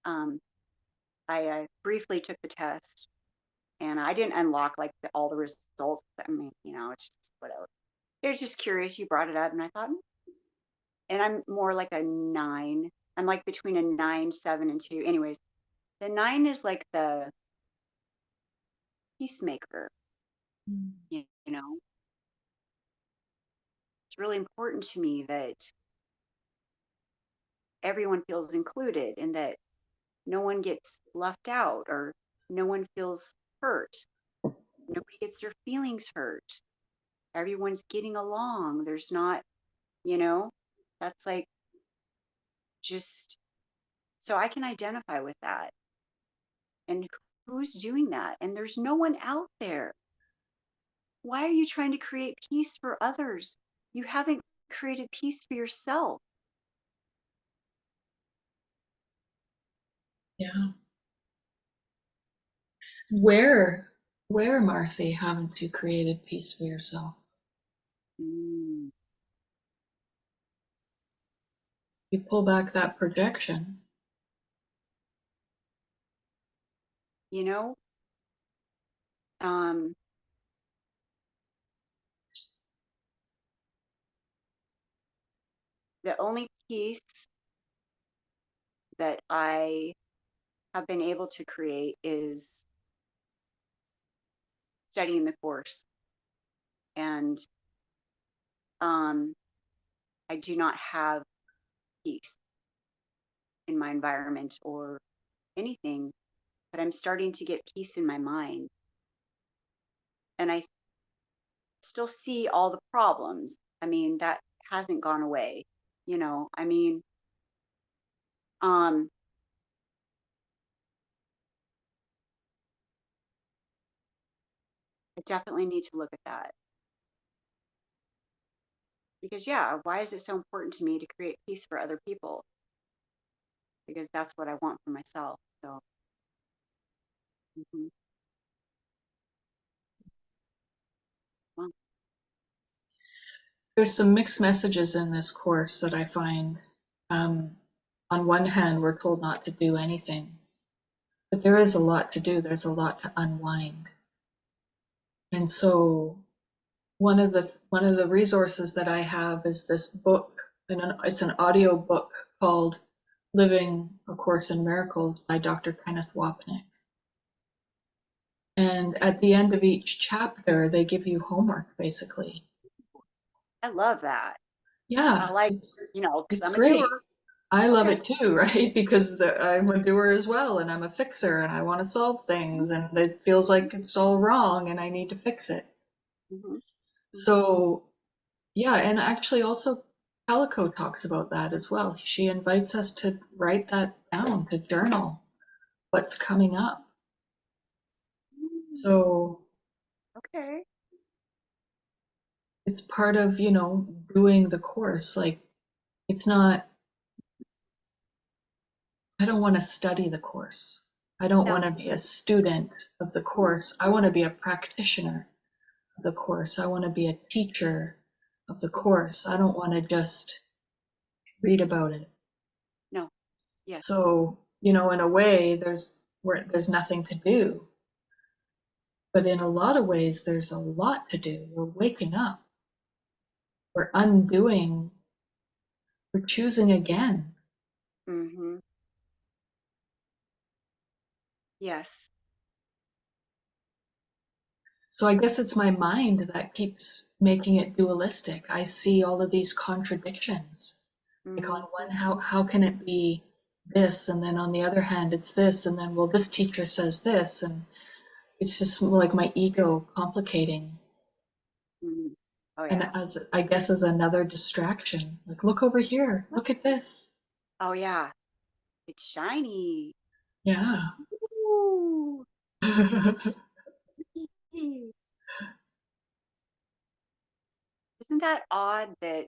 um, I briefly took the test and I didn't unlock like all the results. I mean, it's just whatever. It was just curious. You brought it up and I thought, and I'm more like a nine. I'm like between a nine, seven, and two. Anyways, the nine is like the peacemaker, Mm. you know. It's really important to me that everyone feels included and that no one gets left out or no one feels hurt. Nobody gets their feelings hurt. Everyone's getting along. There's not, you know, that's like just so I can identify with that. And who's doing that? And there's no one out there. Why are you trying to create peace for others? You haven't created peace for yourself. Yeah. Where, where, Marcy, haven't you created peace for yourself? Mm, You pull back that projection. you know, um, the only peace that I have been able to create is studying the course. And um, I do not have peace in my environment or anything, but I'm starting to get peace in my mind. And I still see all the problems. I mean, that hasn't gone away. I mean, um, I definitely need to look at that because, yeah, why is it so important to me to create peace for other people? Because that's what I want for myself. So, mhm. Well, There's some mixed messages in this course that I find. Um, on one hand, we're told not to do anything, but there is a lot to do. There's a lot to unwind. And so one of the resources that I have is this book, and it's an audio book called Living A Course in Miracles by Dr. Kenneth Wapnick. And at the end of each chapter, they give you homework, basically. I love that. I Yeah, like, it's because it's I'm a doer. great. I love Okay. it too, right? Because I'm a doer as well, and I'm a fixer, and I want to solve things, and it feels like it's all wrong, and I need to fix it. Hmm. Hmm. So, yeah, and actually also Calico talks about that as well. She invites us to write that down, to journal what's coming up. So Okay. it's part of, doing the course. Like, it's not, I don't want to study the course. I don't No. want to be a student of the course. I want to be a practitioner of the course. I want to be a teacher of the course. I don't want to just read about it. No. Yes. So, in a way, there's nothing to do. But in a lot of ways, there's a lot to do. We're waking up. We're undoing. We're choosing again. Hmm. Yes. So I guess it's my mind that keeps making it dualistic. I see all of these contradictions. Like on Hmm. one, how can it be this, and then on the other hand, it's this, and then well, this teacher says this, and it's just like my ego complicating. Hmm. Oh, And yeah. as I guess as another distraction, like look over here, look at this. Oh, yeah. It's shiny. Yeah. Ooh. Isn't that odd that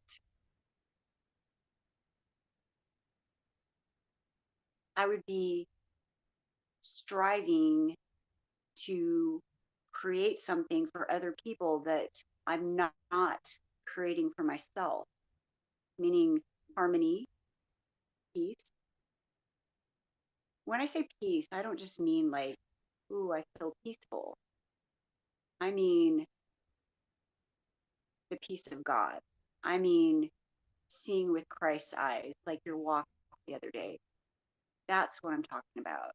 I would be striving to create something for other people that I'm not creating for myself, meaning harmony, peace. When I say peace, I don't just mean like, ooh, I feel peaceful. I mean the peace of God. I mean seeing with Christ's eyes, like your walk the other day. That's what I'm talking about.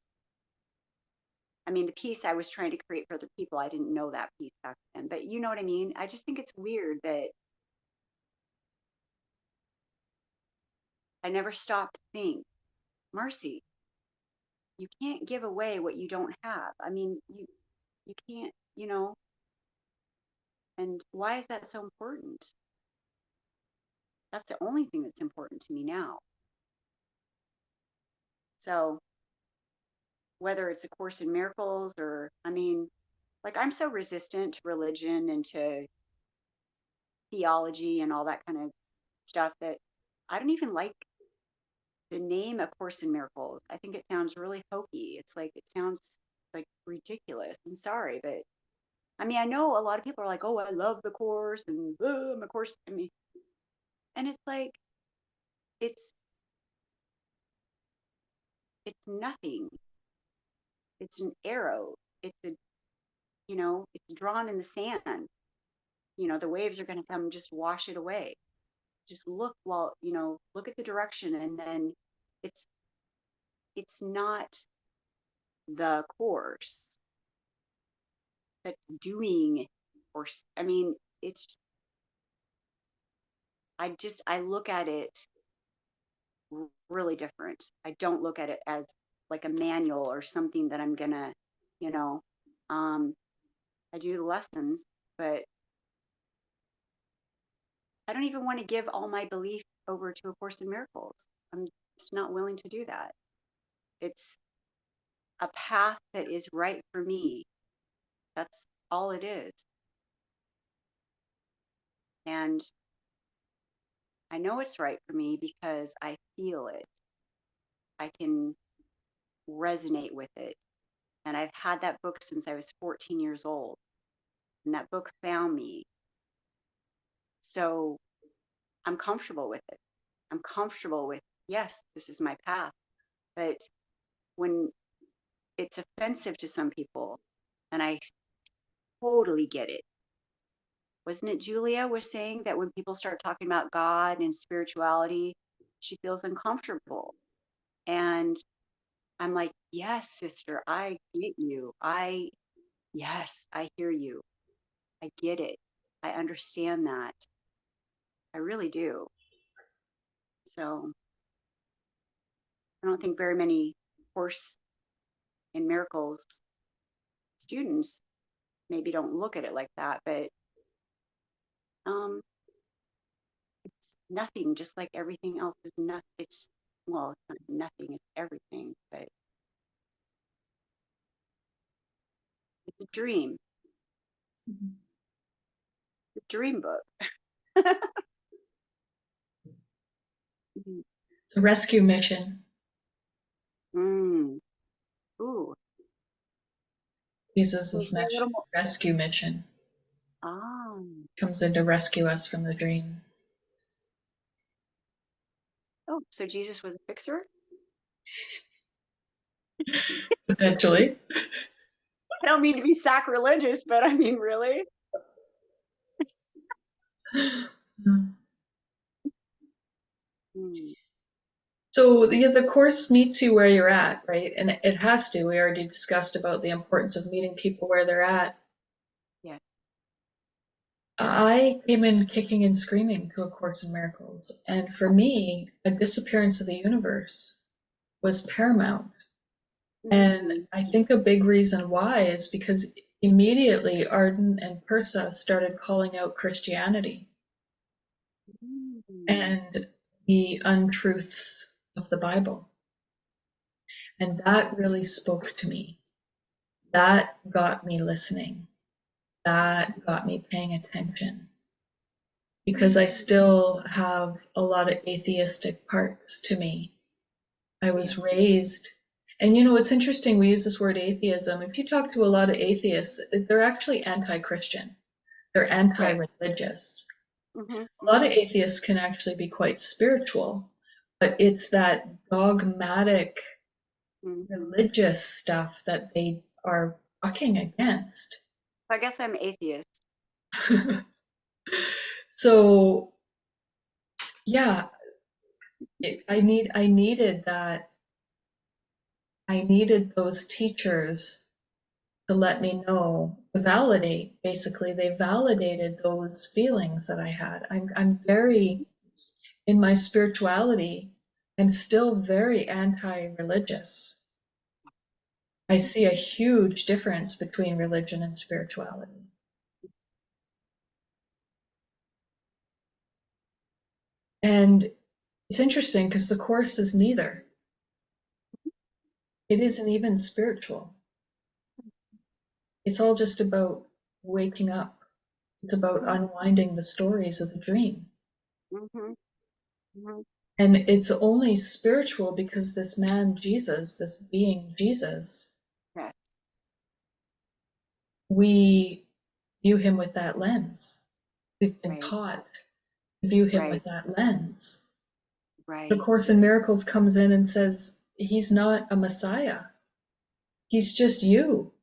I mean, the peace I was trying to create for other people, I didn't know that peace back then. But you know what I mean? I just think it's weird that I never stopped to think, Marcy, you can't give away what you don't have. I mean, you can't, and why is that so important? That's the only thing that's important to me now. So whether it's A Course in Miracles or, I mean, like I'm so resistant to religion and to theology and all that kind of stuff that I don't even like the name A Course in Miracles. I think it sounds really hokey. It's like, it sounds like ridiculous. I'm sorry, but I mean, I know a lot of people are like, oh, I love the Course and I'm a Course. I mean, and it's like, it's, it's nothing. It's an arrow. It's a, it's drawn in the sand. The waves are going to come just wash it away. Just look look at the direction, and then it's it's not the course that's doing, or I mean, it's I look at it really different. I don't look at it as like a manual or something that I'm gonna, you know, um, I do the lessons, but I don't even want to give all my belief over to A Course in Miracles. I'm just not willing to do that. It's a path that is right for me. That's all it is. And I know it's right for me because I feel it. I can resonate with it. And I've had that book since I was 14 years old. And that book found me. So I'm comfortable with it. I'm comfortable with, yes, this is my path. But when it's offensive to some people, and I totally get it. Wasn't it Julia was saying that when people start talking about God and spirituality, she feels uncomfortable. And I'm like, yes, sister, I get you. Yes, I hear you. I get it. I understand that. I really do. So I don't think very many Course in Miracles students maybe don't look at it like that, but um, it's nothing, just like everything else is nothing. Well, it's not nothing, it's everything, but it's a dream, a dream book. The rescue mission. Mm. Ooh, Jesus' can you say a little more? rescue mission Ah, comes in to rescue us from the dream. oh, so Jesus was a fixer? Potentially. I don't mean to be sacrilegious, but I mean, really? Mm, So the course meets you where you're at, right? And it has to. We already discussed about the importance of meeting people where they're at. yeah. I came in kicking and screaming to A Course in Miracles, and for me, a disappearance of the universe was paramount. And Mm, I think a big reason why is because immediately Arden and Persa started calling out Christianity mm, and the untruths of the Bible. And that really spoke to me. That got me listening. That got me paying attention. because I still have a lot of atheistic parts to me. I Yeah. was raised, and you know, it's interesting, we use this word atheism. If you talk to a lot of atheists, they're actually anti-Christian, they're Right. anti-religious. Mhm. A lot of Mhm. atheists can actually be quite spiritual, but it's that dogmatic Mhm. religious stuff that they are bucking against. I guess I'm atheist. So yeah, I needed that. I needed those teachers to let me know, to validate. Basically, they validated those feelings that I had. I'm very in my spirituality. I'm still very anti-religious. I see a huge difference between religion and spirituality. And it's interesting because the Course is neither. It isn't even spiritual. It's all just about waking up. It's about Mhm. unwinding the stories of the dream. Mhm. Mhm. And it's only spiritual because this man, Jesus, this being Jesus, Yes. we view him with that lens. We've been Right. taught to view him Right. with that lens. The Right. Course in Miracles comes in and says, he's not a Messiah. He's just you.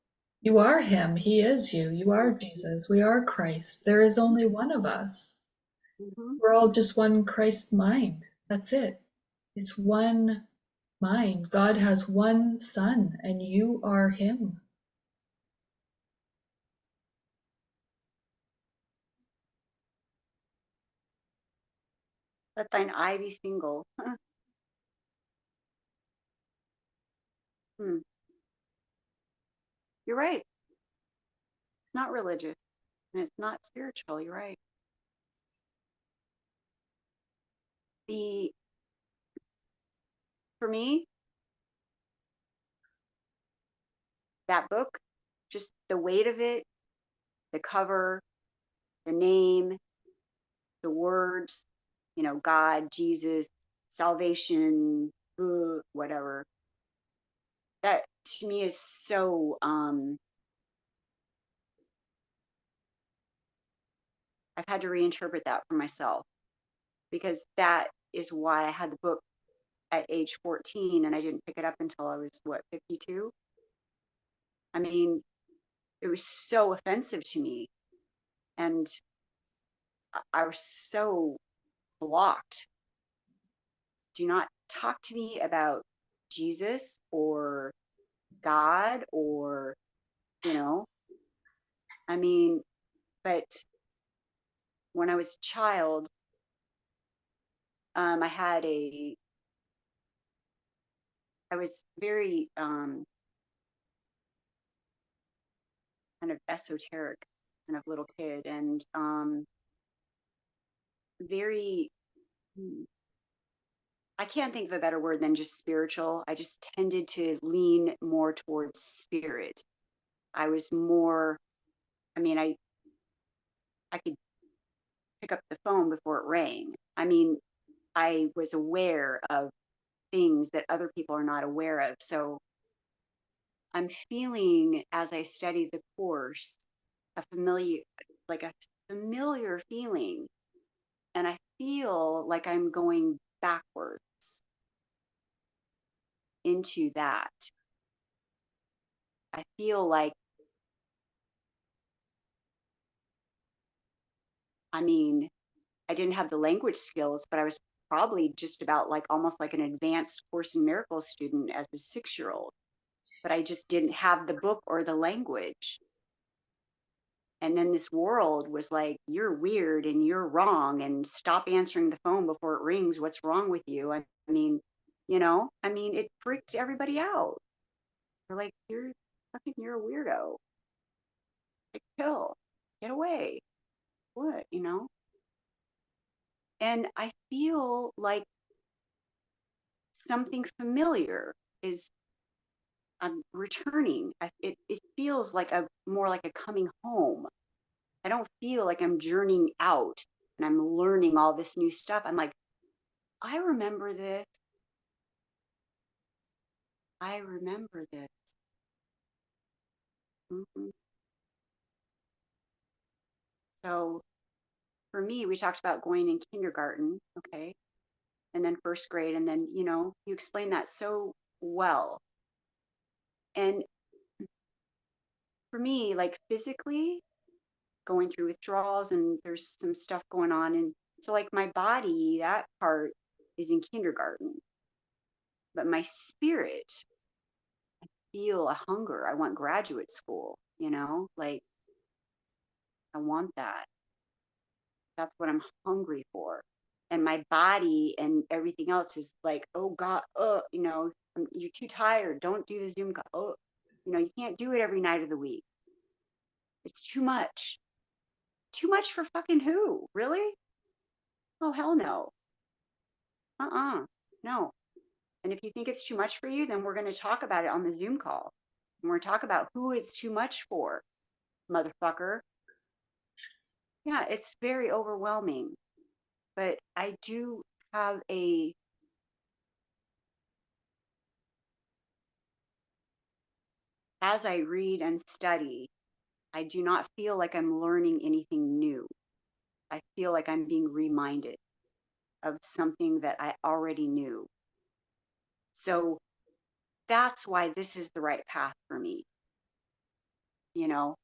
You are him. He is you. You are Jesus. We are Christ. There is only one of us. Mhm. We're all just one Christ mind. That's it. It's one mind. God has one son, and you are him. Let thine eye be single. Hmm. You're right. It's not religious and it's not spiritual. You're right. The For me, that book, just the weight of it, the cover, the name, the words, God, Jesus, salvation, whatever. That to me is so I've had to reinterpret that for myself because that is why I had the book at age 14 and I didn't pick it up until I was what, 52? I mean, it was so offensive to me and I was so blocked. Do not talk to me about Jesus or God or, you know, I mean, but when I was a child, I had I was very kind of esoteric kind of little kid and very, hmm, I can't think of a better word than just spiritual. I just tended to lean more towards spirit. I was more, I mean, I could pick up the phone before it rang. I mean, I was aware of things that other people are not aware of. So I'm feeling as I study the course a like a familiar feeling. And I feel like I'm going backwards into that. I feel like, I mean, I didn't have the language skills, but I was probably just about like almost like an advanced Course in Miracles student as a 6-year old, but I just didn't have the book or the language. And then this world was like, you're weird and you're wrong and stop answering the phone before it rings. What's wrong with you? I mean, I mean, it freaked everybody out. They're like, you're a weirdo. Like, chill, get away. What, And I feel like something familiar is I'm returning. It feels like a more like a coming home. I don't feel like I'm journeying out. and I'm learning all this new stuff. I'm like, I remember this. I remember this. Mhm. So for me, we talked about going in kindergarten, okay, and then first grade, and then, you explain that so well. And for me, like physically going through withdrawals and there's some stuff going on. And so, like, my body, that part is in kindergarten, but my spirit, feel a hunger. I want graduate school, like I want that. That's what I'm hungry for. And my body and everything else is like, oh God, you're too tired. Don't do the Zoom call. Oh, you can't do it every night of the week. It's too much. Too much for fucking who? Really? Oh, hell no. Uh-uh. No. And if you think it's too much for you, then we're going to talk about it on the Zoom call. And we're talk about who it's too much for, motherfucker. Yeah, it's very overwhelming. But I do have as I read and study, I do not feel like I'm learning anything new. I feel like I'm being reminded of something that I already knew. So that's why this is the right path for me, you know,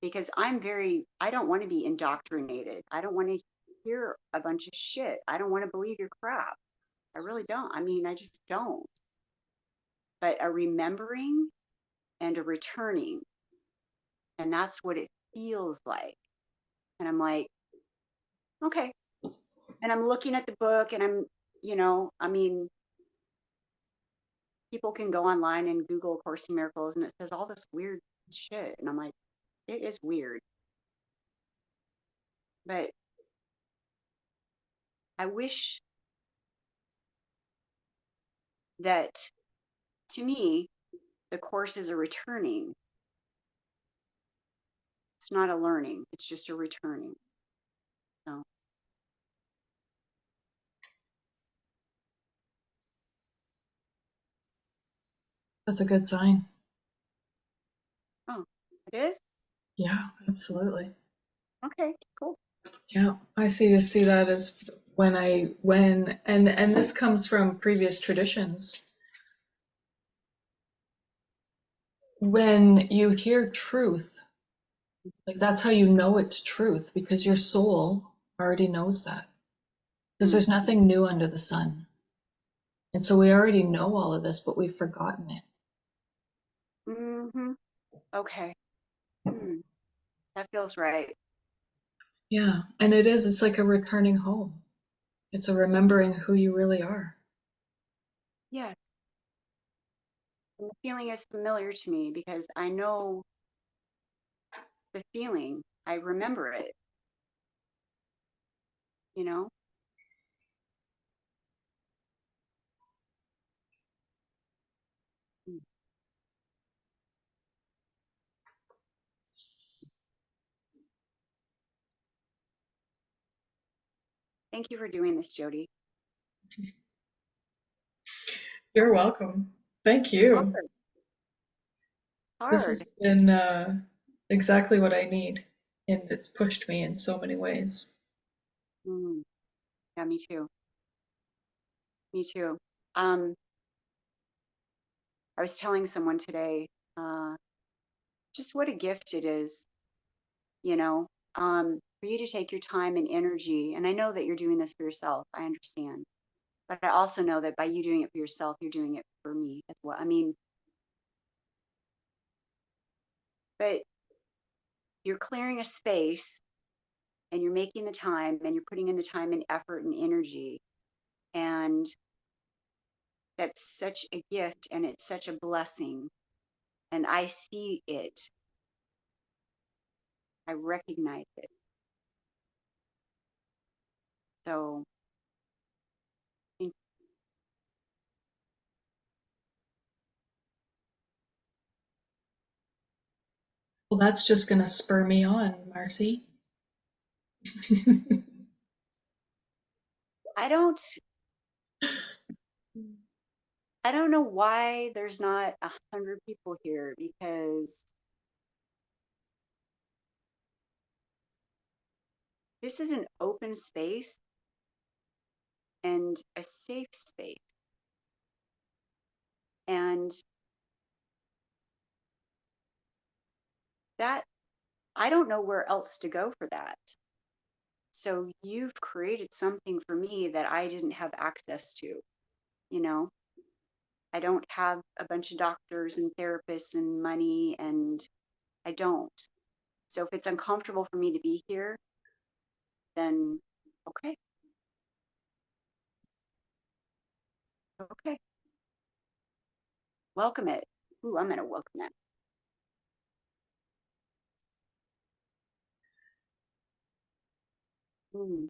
because I don't want to be indoctrinated. I don't want to hear a bunch of shit. I don't want to believe your crap. I really don't. I mean, I just don't. But a remembering and a returning, and that's what it feels like. And I'm like, okay. And I'm looking at the book and I mean, people can go online and Google Course in Miracles and it says all this weird shit. And I'm like, it is weird. But I wish that, to me, the course is a returning. It's not a learning. It's just a returning. So, That's a good sign. oh, it is? Yeah, absolutely. Okay, cool. Yeah, I just see that as and this comes from previous traditions. When you hear truth, like that's how you know it's truth because your soul already knows that. Because Mm. there's nothing new under the sun. And so we already know all of this, but we've forgotten it. Mm-hmm. Okay. Hmm. That feels right. Yeah, and it's like a returning home. It's a remembering who you really are. Yeah. And the feeling is familiar to me because I know the feeling. I remember it, you know? Mm. Thank you for doing this, Jody. You're welcome. Thank It's you. hard. This Hard. has been exactly what I need, and it's pushed me in so many ways. Mm. Yeah, me too. Me too. Um, I was telling someone today, uh, just what a gift it is, for you to take your time and energy. And I know that you're doing this for yourself. I understand. But I also know that by you doing it for yourself, you're doing it for me as well. I mean, but you're clearing a space and you're making the time and you're putting in the time and effort and energy. And that's such a gift and it's such a blessing. And I see it. I recognize it. So thank Well, that's just going to spur me on, Marcy. I don't I don't know why there's not 100 people here because this is an open space and a safe space. And that I don't know where else to go for that. So you've created something for me that I didn't have access to, you know? I don't have a bunch of doctors and therapists and money, and I don't. So if it's uncomfortable for me to be here, then okay, okay, welcome it. Ooh, I'm gonna welcome that. Mm.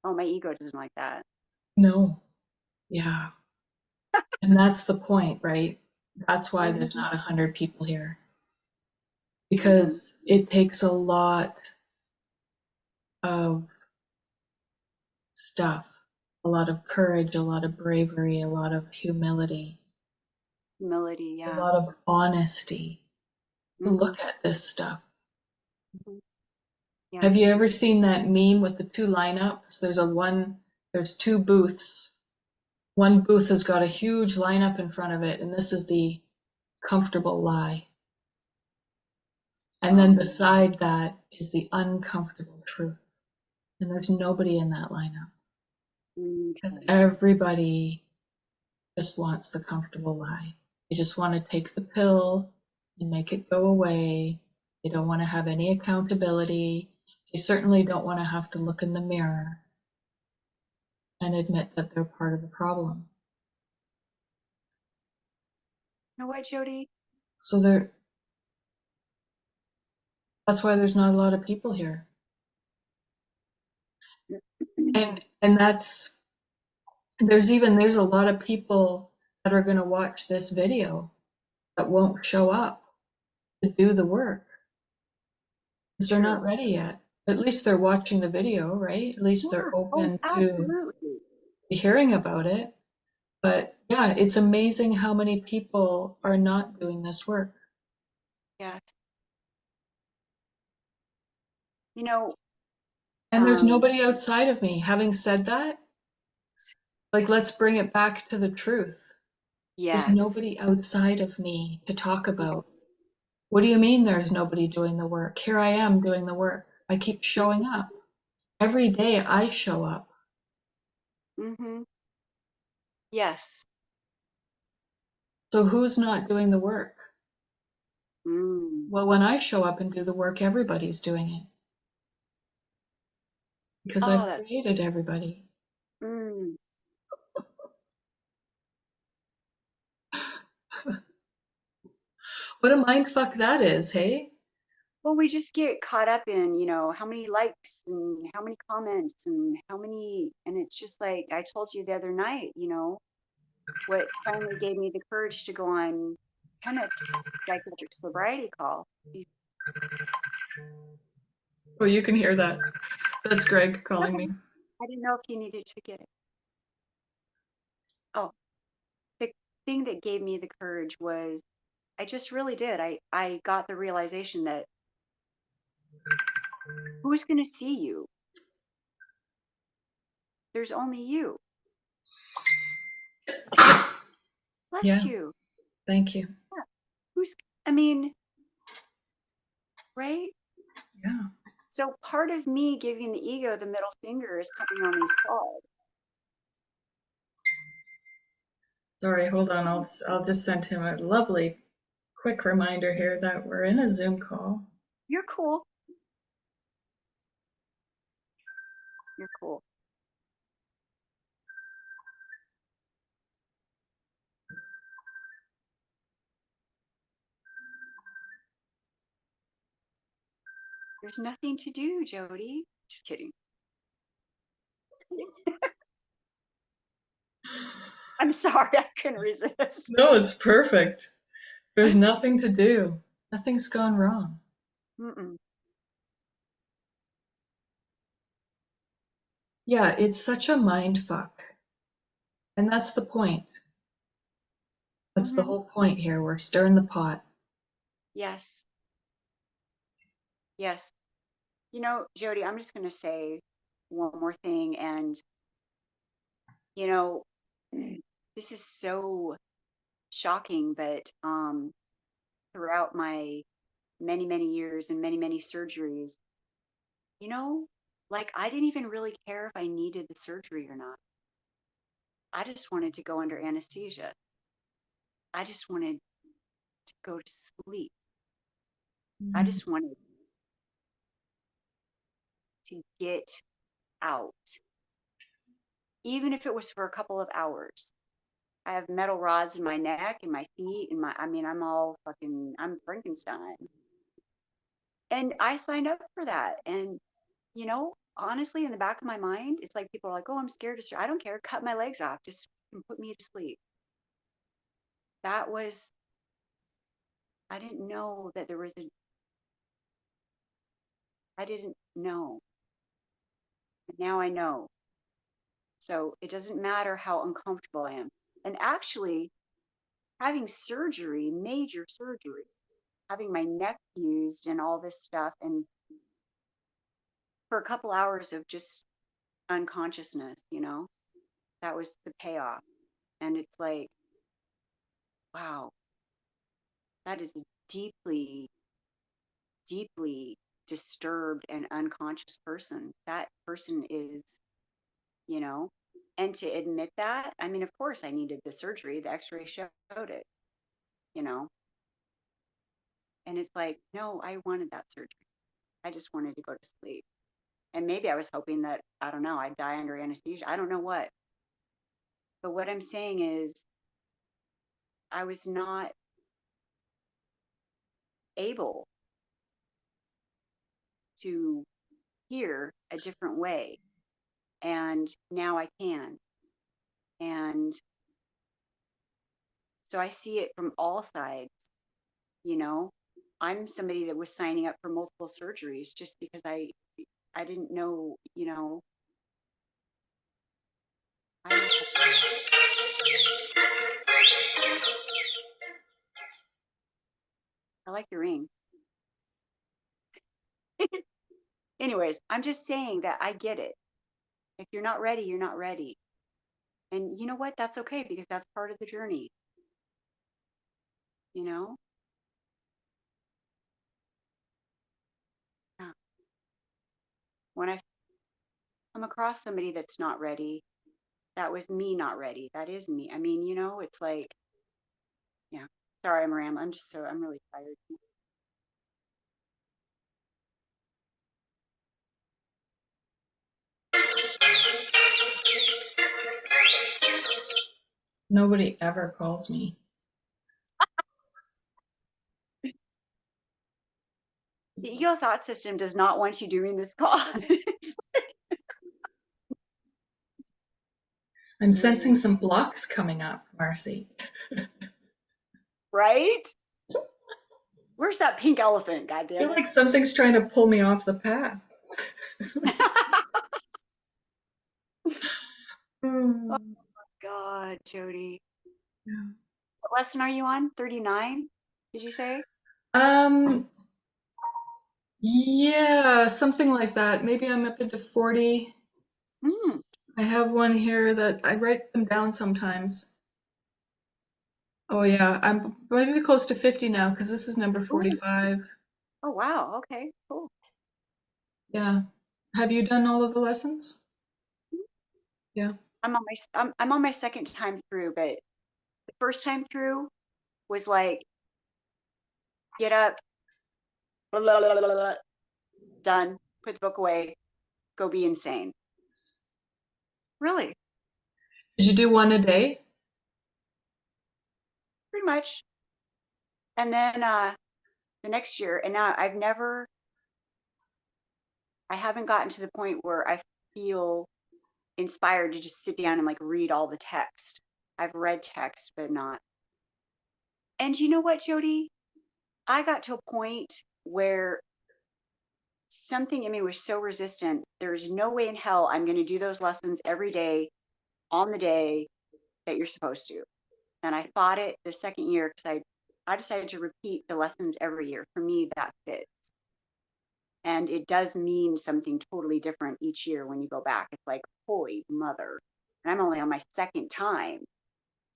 Oh, my ego doesn't like that. No. Yeah. And that's the point, right? That's why there's Hmm. not 100 people here. Hmm. Because it takes a lot of stuff, a lot of courage, a lot of bravery, a lot of humility, Humility, a yeah. lot of honesty to Hmm. look at this stuff. Hmm. Yeah. Have you ever seen that meme with the two lineups? There's two booths. One booth has got a huge lineup in front of it, and this is the comfortable lie. And then Um, beside that is the uncomfortable truth. And there's nobody in that lineup because okay. everybody just wants the comfortable lie. They just want to take the pill and make it go away. They don't want to have any accountability. They certainly don't want to have to look in the mirror and admit that they're part of the problem. You know what, Jody? So that's why there's not a lot of people here. And there's a lot of people that are going to watch this video that won't show up to do the work because they're True. not ready yet. At least they're watching the video, right? At least Yeah. they're Oh, open to absolutely. hearing about it. But yeah, it's amazing how many people are not doing this work. Yes. You know, And there's um, nobody outside of me. Having said that, like, let's bring it back to the truth. There's yes. nobody outside of me to talk about. Yes. What do you mean there's nobody doing the work? Here I am doing the work. I keep showing up. Every day I show up. Mm-hmm. Yes. So who's not doing the work? Mm. Well, when I show up and do the work, everybody's doing it because Oh, I've that. created everybody. Mm. What a mind fuck that is, hey? Well, we just get caught up in, how many likes and how many comments and how many, and it's just like I told you the other night, what finally gave me the courage to go on Kenneth's psychiatric sobriety call. Oh, you can hear that. That's Greg calling me. Okay. I didn't know if he needed to get it. Oh, the thing that gave me the courage was I just really did. I got the realization that who's going to see you? There's only you. Bless Yeah, you. thank you. Yeah. Who's, I mean, right? Yeah. So part of me giving the ego the middle finger is coming on these calls. Sorry, hold on. I'll just send him a lovely quick reminder here that we're in a Zoom call. You're cool. You're cool. There's nothing to do, Jody. Just kidding. I'm sorry, I couldn't resist. No, it's perfect. There's nothing to do. Nothing's gone wrong. Mm-mm. Yeah, it's such a mind fuck. And that's the point. That's the Hmm. whole point here. We're stirring the pot. Yes. Yes. Jody, I'm just going to say one more thing. And, you know, this is so shocking, but throughout my many, many years and many, many surgeries, you know, like I didn't even really care if I needed the surgery or not. I just wanted to go under anesthesia. I just wanted to go to sleep. I Mhm. just wanted to get out, even if it was for a couple of hours. I have metal rods in my neck and my feet and I mean, I'm Frankenstein. And I signed up for that. And, honestly, in the back of my mind, it's like people are like, oh, I'm scared to, I don't care. Cut my legs off. Just put me to sleep. That was, I didn't know that I didn't know. And now I know. So it doesn't matter how uncomfortable I am. And actually, having surgery, major surgery, having my neck fused and all this stuff, and for a couple hours of just unconsciousness, that was the payoff. And it's like, wow, that is a deeply, deeply disturbed and unconscious person. That person is, you know, and to admit that, I mean, of course I needed the surgery. The x-ray showed it, you know, and it's like, no, I wanted that surgery. I just wanted to go to sleep. And maybe I was hoping that, I don't know, I'd die under anesthesia. I don't know what. But what I'm saying is, I was not able to hear a different way. And now I can. And so I see it from all sides, you know. I'm somebody that was signing up for multiple surgeries just because I didn't know, I don't I like your ring. Anyways, I'm just saying that I get it. If you're not ready, you're not ready. And you know what? That's okay because that's part of the journey, you know? Yeah. When I come across somebody that's not ready, that was me not ready. That is me. I mean, it's like, yeah. Sorry, I'm rambling. I'm really tired. Nobody ever calls me. The ego thought system does not want you doing this call. I'm sensing some blocks coming up, Marcy. Right? Where's that pink elephant? God I damn feel it. like something's trying to pull me off the path. Oh Hmm. God, Jody. Yeah. What lesson are you on? 39? Did you say? Um, yeah, something like that. Maybe I'm up into 40. Mm. I have one here that I write them down sometimes. Oh yeah, I'm maybe close to 50 now because this is number Ooh. 45. Oh wow. Okay. Cool. Yeah. Have you done all of the lessons? Yeah. I'm on my second time through, but the first time through was like get up, blah, blah, blah, blah, blah, done, put the book away, go be insane. Really, Did you do one a day? pretty much. And then the next year, and now I haven't gotten to the point where I feel inspired to just sit down and like read all the text. I've read text, but not. And you know what, Jody? I got to a point where something in me was so resistant. There's no way in hell I'm going to do those lessons every day on the day that you're supposed to. And I fought it the second year because I decided to repeat the lessons every year. For me, that fits. And it does mean something totally different each year when you go back. It's like, holy mother. And I'm only on my second time.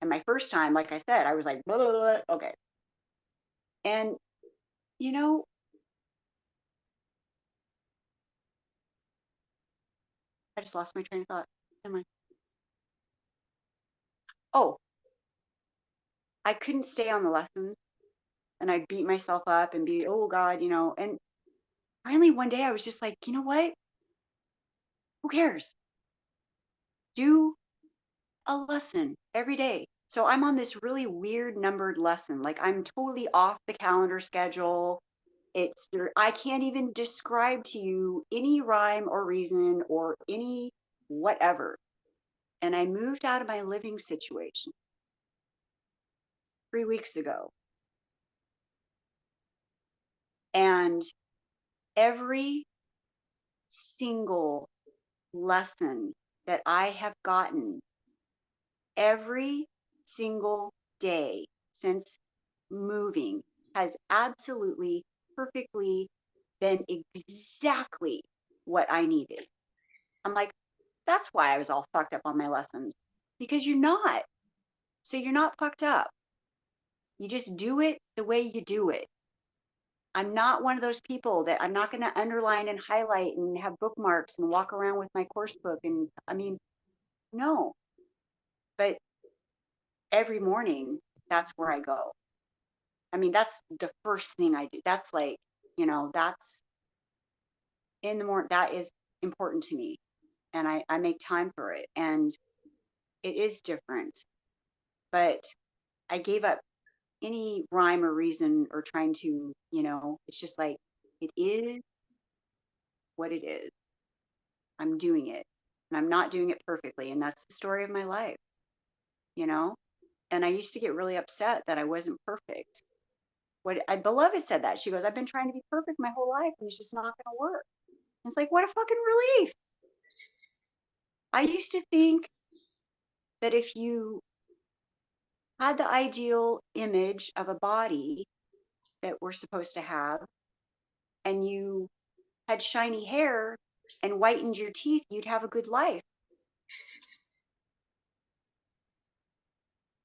And my first time, like I said, I was like, blah, blah, blah, okay. And, you know, I just lost my train of thought. Never mind. Oh, I couldn't stay on the lessons and I'd beat myself up and be, oh God, you know. And finally, one day I was just like, you know what? Who cares? Do a lesson every day. So I'm on this really weird numbered lesson. Like I'm totally off the calendar schedule. I can't even describe to you any rhyme or reason or any whatever. And I moved out of my living situation 3 weeks ago. And every single lesson that I have gotten every single day since moving has absolutely perfectly been exactly what I needed. I'm like, that's why I was all fucked up on my lessons because you're not. So you're not fucked up. You just do it the way you do it. I'm not one of those people that I'm not going to underline and highlight and have bookmarks and walk around with my course book. And I mean, no, but every morning, that's where I go. I mean, that's the first thing I do. That's like, that's in the morning. That is important to me. And I make time for it. And it is different. But I gave up any rhyme or reason or trying to, it's just like, it is what it is. I'm doing it. And I'm not doing it perfectly. And that's the story of my life, you know? And I used to get really upset that I wasn't perfect. What I beloved said that. She goes, I've been trying to be perfect my whole life and it's just not gonna work. And it's like, what a fucking relief. I used to think that if you had the ideal image of a body that we're supposed to have and you had shiny hair and whitened your teeth, you'd have a good life.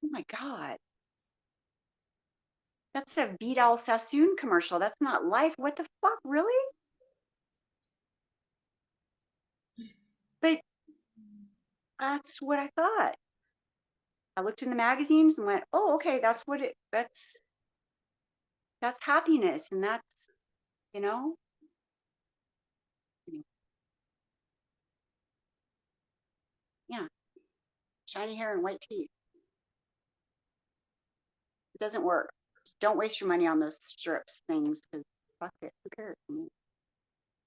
Oh my God. That's a Vidal Sassoon commercial. That's not life. What the fuck? Really? But that's what I thought. I looked in the magazines and went, oh, okay, that's happiness. And that's, you know, yeah, shiny hair and white teeth. It doesn't work. Just don't waste your money on those strips things because fuck it. Who cares? I mean,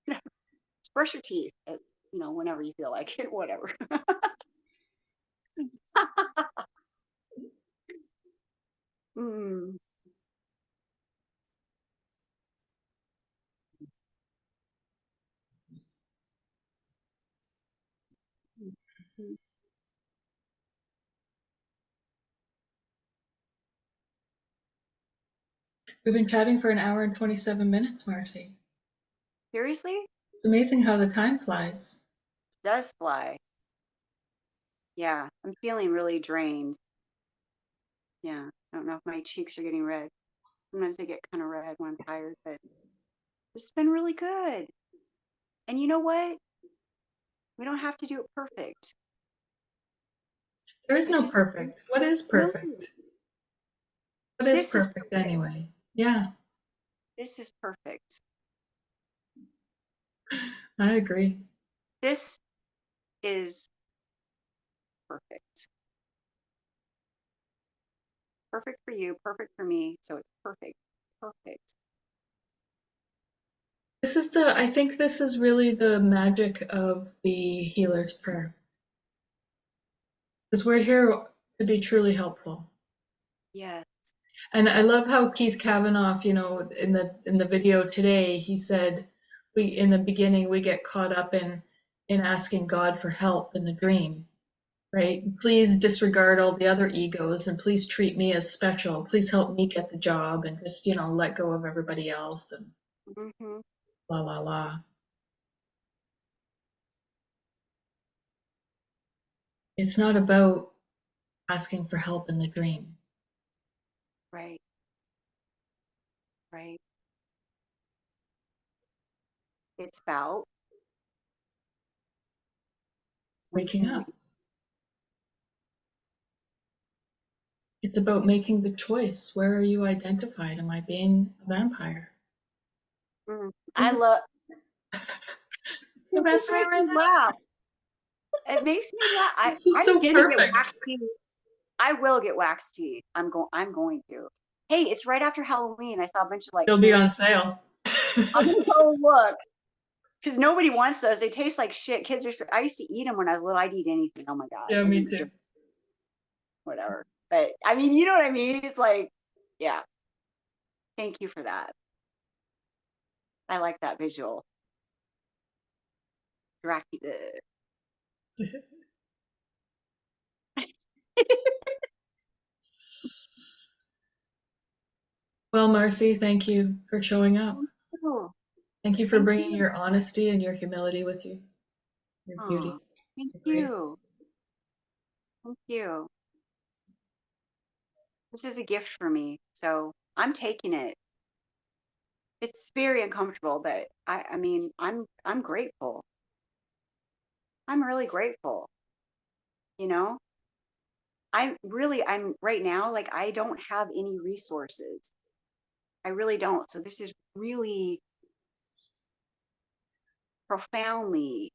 just brush your teeth at, whenever you feel like it, whatever. Mm. We've been chatting for an hour and 27 minutes, Marcy. Seriously? It's amazing how the time flies. Does fly. Yeah, I'm feeling really drained. Yeah, I don't know if my cheeks are getting red. Sometimes they get kind of red when I'm tired, but it's been really good. And you know what? We don't have to do it perfect. There is It no just perfect. What is no. perfect? What is This is perfect perfect. anyway? Yeah, This is perfect. I agree. This is perfect. Perfect for you, perfect for me. So it's perfect. Perfect. I think this is really the magic of the healer's prayer. Because we're here to be truly helpful. Yes. And I love how Keith Kavanaugh, in the video today, he said, in the beginning, we get caught up in asking God for help in the dream, right? Please disregard all the other egos and please treat me as special. Please help me get the job and just, let go of everybody else and Mm-hmm. la la la. It's not about asking for help in the dream. Right. Right. It's about Waking waking. up. It's about making the choice. Where are you identified? Am I being a vampire? I love You this messing makes right me now? laugh. It makes me laugh. This is I'm so gonna get perfect. waxed teeth. I will get waxed teeth. I'm going to. Hey, it's right after Halloween. I saw a bunch of like They'll be on tourists. sale. I'm gonna go look because nobody wants those. They taste like shit. Kids are. I used to eat them when I was little. I'd eat anything. Oh my god, Yeah, I'd me eat too. whatever. But I mean, you know what I mean? It's like, yeah. Thank you for that. I like that visual. Dracula. Well, Marcy, thank you for showing up. Oh, Thank you for thank bringing you. your honesty and your humility with you, your Oh, beauty, thank your you. grace. Thank you. This is a gift for me. So I'm taking it. It's very uncomfortable, but I mean, I'm grateful. I'm really grateful. You know, I'm right now, like I don't have any resources. I really don't. So this is really profoundly,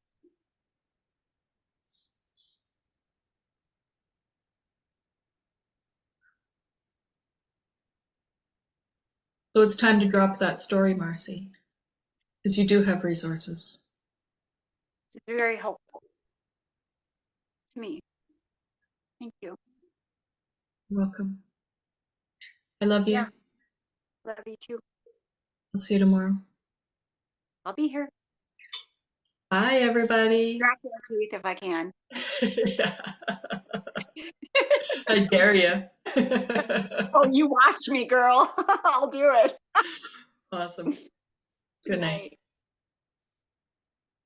So it's time to drop that story, Marcy, because you do have resources. it's very helpful to me. Thank you. You're welcome. I love Yeah, you. love you too. I'll see you tomorrow. I'll be here. Bye, everybody. Dracula teeth if I can. Yeah. I dare you. Oh, you watch me, girl. I'll do it. Awesome. Good Good night. night.